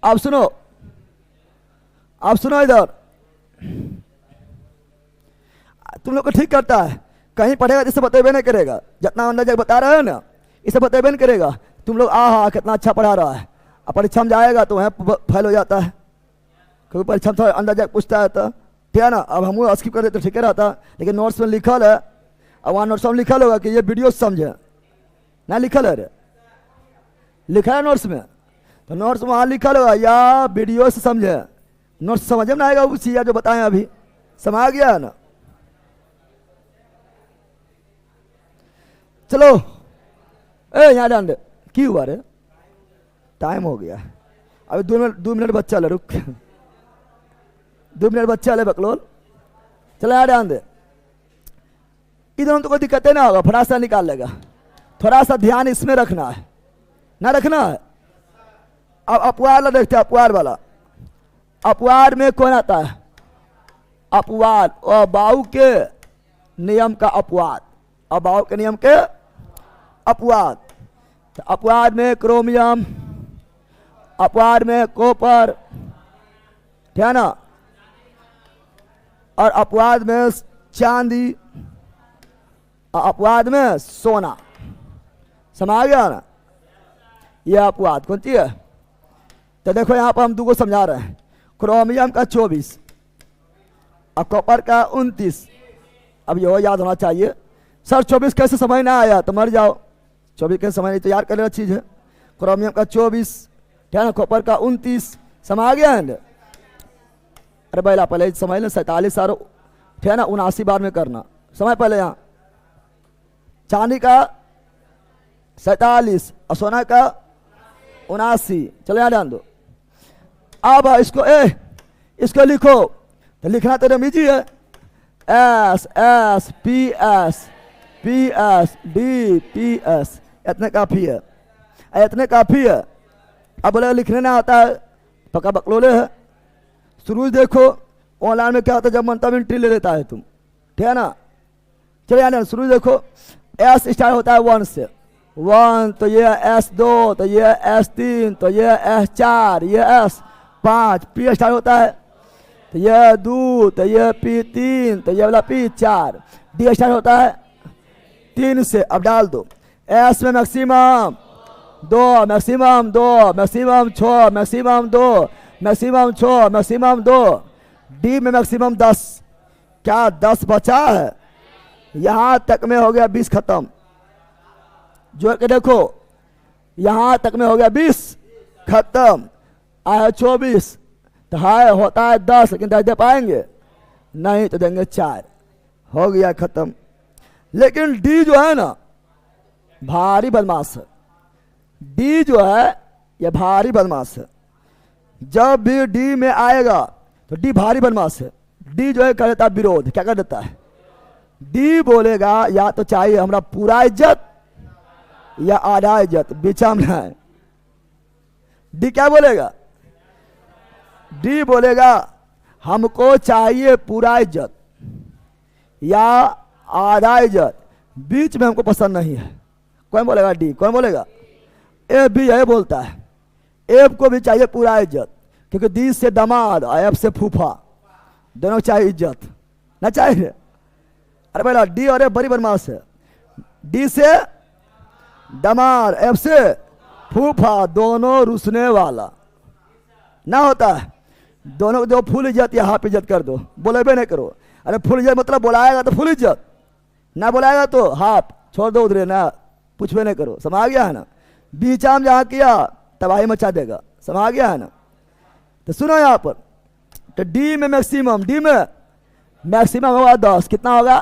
आप सुनो, आप सुनो इधर। तुम लोग को ठीक करता है, कहीं पढ़ेगा जिससे बतेबे नहीं करेगा, जितना अंदर जगह बता रहे हैं ना इसे बतेबे नहीं करेगा। तुम लोग हाँ कितना अच्छा पढ़ा रहा है, अब परीक्षा में जाएगा तो वह फेल हो जाता है, क्योंकि परीक्षा में अंदर जाकर पूछता है तो, ठीक है ना। अब हम स्किप कर देते तो ठीक रहता, लेकिन नोट्स में लिखल है, और वहाँ नोट्स में लिखल होगा कि ये वीडियो समझे ना, लिखल है रे, लिखा है नोट्स में, तो नोट्स में वहाँ लिखल होगा या वीडियो से समझे। नोट्स समझ में ना आएगा वो चीज़ जो बताएं अभी, समझ गया है ना। चलो ए यहाँ डांड की हुआ रे, टाइम हो गया अभी 2 मिनट बच्चा ले, रुक 2 मिनट बच्चा ले बकलोल। चलो यहाँ डांड दे, इधर हम तो कोई दिक्कत ना होगा, फटाक से निकाल लेगा। थोड़ा सा ध्यान इसमें रखना है ना, रखना है। अब अपवार वाला देखते हैं, अपवार वाला, अपवाद में कौन आता है? अपवाद और बाहु के नियम का अपवाद, और बाहु के नियम के अपवाद। तो अपवाद में क्रोमियम, अपवाद में कॉपर, ठीक है ना, और अपवाद में चांदी, और अपवाद में सोना। समझ गया ना? यह अपवाद कौन सी है? तो देखो यहां पर हम दो को समझा रहे हैं। क्रोमियम का 24 और कॉपर का 29। अब यह याद होना चाहिए। सर 24 कैसे समझ ना आया तो मर जाओ। 24 कैसे समझ नहीं तो याद करने वाली चीज है। क्रोमियम का 24, ठीक है ना, कॉपर का 29। समझ गया है? अरे भाई पहले समझ लें 47 और, ठीक है ना, 79 बार में करना। समझ पहले यहाँ चांदी का 47 और सोना का 79। चलो यहाँ ध्यान दो। अब इसको लिखो तो लिखना तो रमीजी है। S S P S P S D P S, इतने काफी है, इतने काफी है। अब बोले लिखने ना आता है, पक्का बकलोले है। शुरू देखो ऑनलाइन में क्या होता है, जब मनता में एंट्री ले लेता है तुम, ठीक है ना। चलो यार शुरू देखो, एस स्टार्ट होता है 1 से, 1 तो ये S2, तो ये S3, तो ये S4, ये S5, P स्टार्ट होता है, तो ये 2, तो ये P3, तो ये वाला P4, D स्टार्ट होता है 3 से। अब डाल दो S में maximum 2, maximum 2, maximum 6, maximum 2, maximum 6, maximum 2, D में मैक्सिमम 10। क्या 10 बचा है? यहां तक में हो गया 20 खत्म। जो कि देखो यहां तक में हो गया 20 खत्म। आया 24 तो हाय होता है 10, लेकिन 10 दे पाएंगे नहीं, तो देंगे 4। हो गया खत्म। लेकिन डी जो है ना भारी बदमाश है। डी जो है यह भारी बदमाश है। जब भी डी में आएगा तो डी भारी बदमाश है। डी जो है कर देता है विरोध। क्या कर देता है? डी बोलेगा या तो चाहिए हमरा पूरा इज्जत या आधा इज्जत, बीचा में है। डी क्या बोलेगा? डी बोलेगा हमको चाहिए पूरा इज्जत या आधा इज्जत, बीच में हमको पसंद नहीं है। कौन बोलेगा? डी। कौन बोलेगा? एफ भी यही बोलता है। एफ को भी चाहिए पूरा इज्जत, क्योंकि डी से दामाद और एफ से फूफा, दोनों चाहिए इज्जत ना चाहिए। अरे भाई डी और एफ बड़ी बदमाश है। डी से दामाद, एफ से फूफा, दोनों रुसने वाला ना होता है। दोनों को जो फुल इज्जत या हाफ इज्जत कर दो, बोलेबे नहीं करो। अरे फुल इज्जत मतलब बुलाएगा तो फुल इज्जत, ना बुलाएगा तो हाफ, छोड़ दो उधरे, ना पूछबे नहीं करो। समझ गया है ना? बीचा में जहाँ किया तबाही मचा देगा। समझ गया है ना? तो सुनो यहाँ पर, तो डी में मैक्सिमम, डी में मैक्सिमम होगा 10। कितना होगा?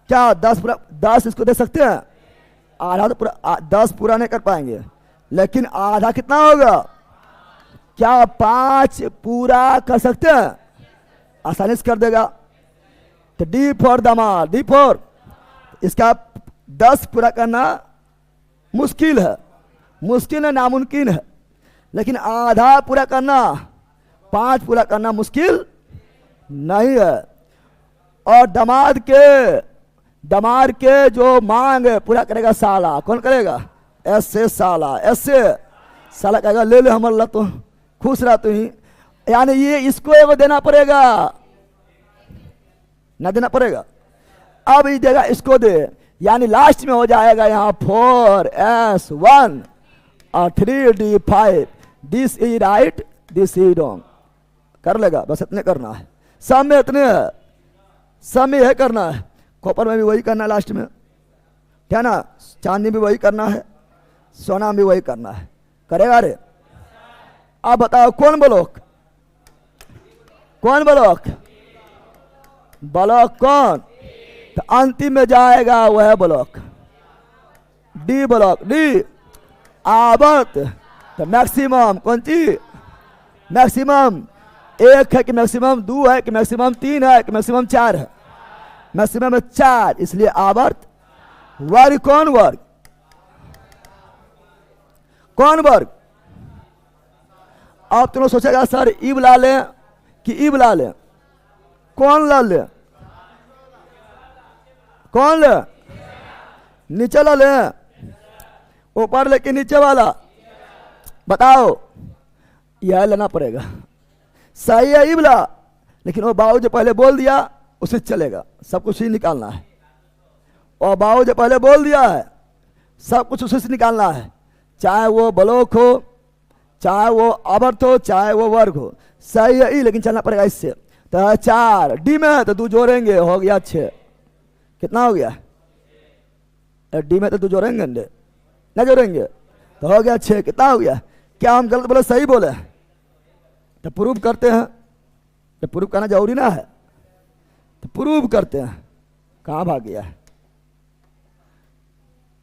क्या 10 पूरा? 10 इसको दे सकते हैं? आधा तो पूरा 10 पूरा नहीं कर पाएंगे, लेकिन आधा कितना होगा? क्या 5 पूरा कर सकते हैं? आसानी से कर देगा। तो डी फॉर दामाद, डी फॉर, इसका 10 पूरा करना मुश्किल है, मुश्किल है, नामुमकिन है। लेकिन आधा पूरा करना, 5 पूरा करना मुश्किल नहीं है। और दामाद के जो मांग पूरा करेगा साला। कौन करेगा? एस से साला, एस से साला कहेगा ले ले हमर ला, तो खुश रहा तू ही। यानी ये इसको एगो देना पड़ेगा, ना देना पड़ेगा। अब ये देगा, इसको दे, यानी लास्ट में हो जाएगा यहाँ 4S1 और 3D5। This is right, this is wrong. कर लेगा, बस इतने करना है। सब में इतने है, सब में यह करना है। कॉपर में भी वही करना है लास्ट में, ठीक है ना। चांदी में भी वही करना है, सोना में भी वही करना है। करेगा रे? अब बताओ कौन ब्लॉक? कौन ब्लॉक? ब्लॉक कौन? तो अंतिम में जाएगा वह ब्लॉक, डी ब्लॉक। डी आवर्त, तो मैक्सिमम कौन सी? मैक्सिमम 1 है कि मैक्सिमम 2 है कि मैक्सिमम 3 है कि मैक्सिमम 4 है? मैक्सिमम 4, इसलिए आवर्त। वर्ग कौन? वर्ग कौन? वर्ग आप तुम लोग सोचेगा सर ईब ला लें कि ईब ला लें, कौन ला ले, कौन ले, नीचे ला ले, ऊपर लेके नीचे वाला, बताओ, यह लेना पड़ेगा। सही है ईब ला, लेकिन वो बाबू जो पहले बोल दिया उसे चलेगा, सब कुछ ही निकालना है। और बाबू जो पहले बोल दिया है सब कुछ उसी से निकालना है, चाहे वो ब्लॉक हो, चाहे वो आवर्त हो, चाहे वो वर्ग हो। सही है ई, लेकिन चलना पड़ेगा इससे। तो 4 डी में है तो 2 जोड़ेंगे, हो गया 6। कितना हो गया? डी में तो 2 जोड़ेंगे, ना जोड़ेंगे तो हो गया 6। कितना हो गया? क्या हम गलत बोले सही बोले? तो प्रूव करते हैं, तो प्रूव करना जरूरी ना है, तो प्रूव करते हैं। कहाँ भाग गया है?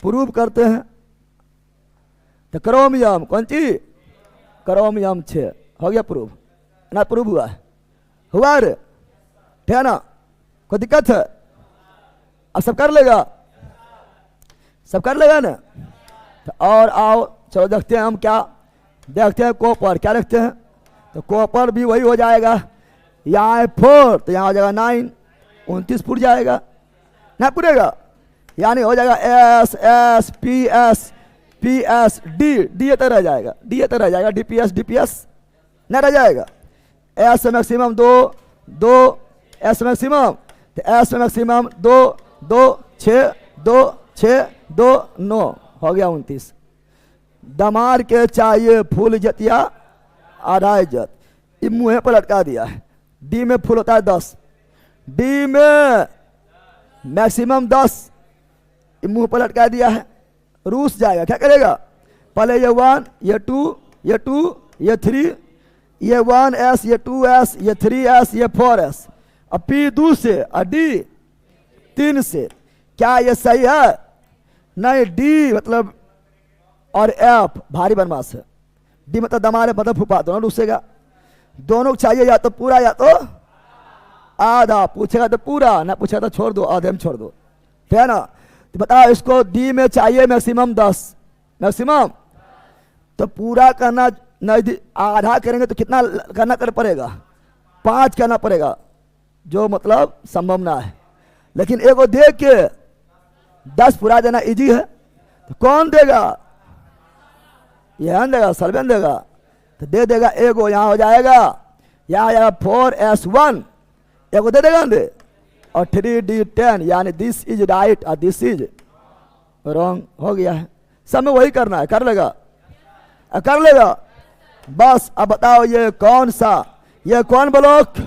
प्रूव करते हैं। तो क्रोमियम कौन चीज? क्रोमियम 6 हो गया प्रूव ना? प्रूव हुआ है, हुआ रे, ठीक है ना? कोई दिक्कत है? अब सब कर लेगा, सब कर लेगा ना? तो और आओ चलो देखते हैं हम क्या देखते हैं। कॉपर क्या देखते हैं? तो कॉपर भी वही हो जाएगा, यहाँ है 4 तो यहाँ हो जाएगा 9, 29 फुट जाएगा ना, पूरेगा, यानी हो जाएगा S S P S P S D, D तो रह जाएगा, डी तो रह जाएगा, डीपीएस डीपीएस नहीं रह जाएगा। एस मैक्सिमम 2 2, एस मैक्सिमम, तो एस मैक्सिमम 2 2 6 2 6 2 9 हो गया 29। दमार के चाहिए फूल जतिया आधा इज्जत, ये मुँह पर लटका दिया है। डी में फूल होता है 10, डी में मैक्सिमम 10, ये मुँह पर लटका दिया है, रूस जाएगा। क्या करेगा? पहले ये 1 ये 2 ये 2 ये 3, ये 1s ये 2s ये 3s ये 4s, अब पी 2 से और डी 3 से। क्या ये सही है? नहीं, डी मतलब और एफ भारी बनमास है, डी मतलब दमारे मतलब फूफा, दोनों रूसेगा। दोनों को चाहिए या तो पूरा या तो आधा, पूछेगा तो पूरा, ना पूछेगा तो छोड़ दो, आधे में छोड़ दो, ठीक है ना? तो बताओ इसको डी में चाहिए मैक्सिमम 10, मैक्सिमम, तो पूरा करना नहीं, आधा करेंगे तो कितना करना कर पड़ेगा? 5 करना पड़ेगा, जो मतलब संभव ना है। लेकिन एगो देख के 10 पूरा देना इजी है, तो कौन देगा? यह देगा, सर्वेन देगा, तो दे देगा एगो, यहाँ हो जाएगा, यहाँ हो जाएगा 4s1, एगो दे देगा दे, और 3d10, यानी दिस इज राइट और दिस इज रॉन्ग हो गया है। सब में वही करना है, कर लेगा, कर लेगा बस। अब बताओ ये कौन सा, ये कौन ब्लॉक?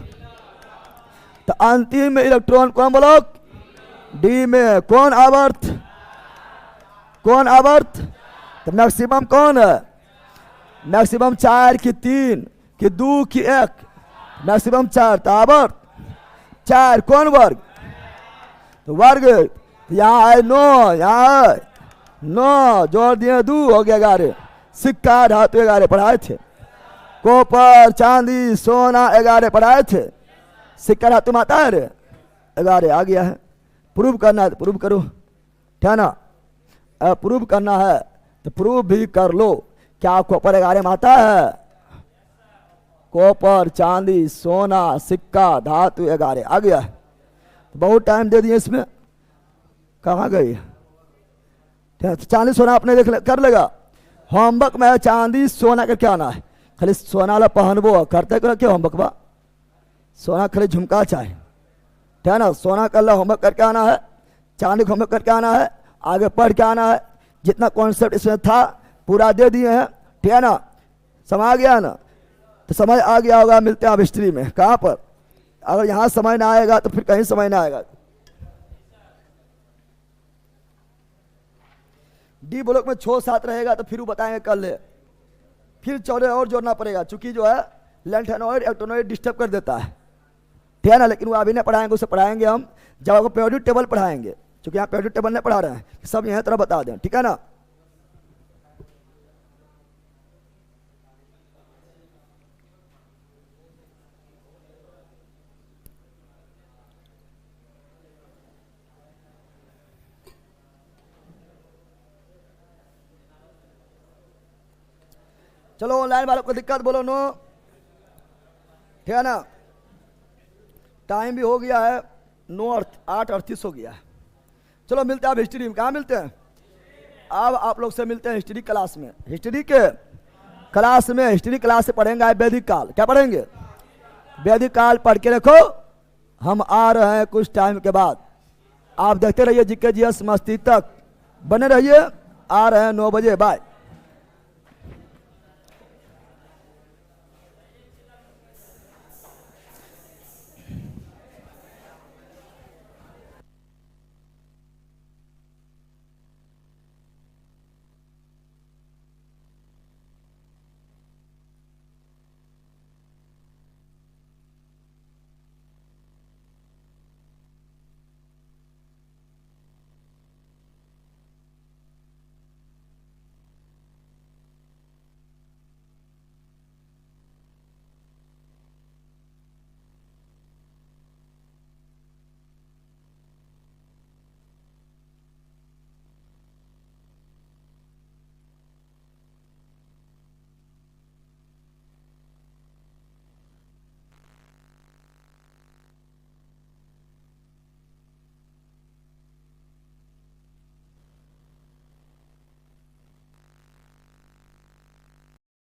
तो अंतिम में इलेक्ट्रॉन कौन ब्लॉक? डी में। कौन आवर्त? कौन आवर्त? तो मैक्सिमम कौन है? मैक्सिमम 4 की 3 की 2 की 1, मैक्सिमम 4, तो आवर्त 4। कौन वर्ग? तो वर्ग यहाँ है 9, यहाँ है 9 जोड़ दिए 2 हो गया 11। सिक्का धातु 11 पढ़ाए थे, कॉपर चांदी सोना 11 पढ़ाए थे, सिक्का धातु में आता है रे 11 आ गया है। प्रूव करना है तो प्रूव करो, ठीक है ना? प्रूव करना है तो प्रूव भी कर लो। क्या कॉपर 11 में आता है? कॉपर चांदी सोना सिक्का धातु 11 आ गया है। बहुत टाइम दे दिए इसमें, कहाँ गई? चांदी सोना आपने देख कर लेगा। होमवर्क में चांदी सोना करके आना है, खाली सोना ला पहनबो करते कर के होमवर्क बा, सोना खाली झुमका चाहे, ठीक है ना? सोना कर ला होमवर्क करके आना है, चांदी होमवर्क करके आना है, आगे पढ़ के आना है। जितना कॉन्सेप्ट इसमें था पूरा दे दिए हैं, ठीक है ना? समझ आ गया ना? तो समझ आ गया होगा। मिलते हैं आप हिस्ट्री में, कहाँ पर? अगर यहाँ समझ ना आएगा तो फिर कहीं समझ ना आएगा। डी ब्लॉक में 6 7 रहेगा तो फिर वो बताएंगे कल, फिर 14 और जोड़ना पड़ेगा, चूंकि जो है लैंथेनॉइड एक्टोनॉइड डिस्टर्ब कर देता है, ठीक है ना? लेकिन वो अभी नहीं पढ़ाएंगे, उसे पढ़ाएंगे हम जब आपको पीरियोडिक टेबल पढ़ाएंगे, क्योंकि यहाँ पीरियोडिक टेबल नहीं पढ़ा रहे हैं, सब यहाँ तरह बता दें, ठीक है ना? चलो ऑनलाइन वालों को दिक्कत बोलो नो, ठीक है ना। टाइम भी हो गया है 8:38 हो गया है। चलो मिलते हैं अब हिस्ट्री में। कहाँ मिलते हैं? अब आप लोग से मिलते हैं हिस्ट्री क्लास में। हिस्ट्री के क्लास में, हिस्ट्री क्लास से पढ़ेंगे आप वैदिक काल। क्या पढ़ेंगे? वैदिक काल पढ़ के रखो, हम आ रहे हैं कुछ टाइम के बाद। आप देखते रहिए जीके जीएस मस्ती तक बने रहिए। आ रहे हैं 9 बजे। बाय।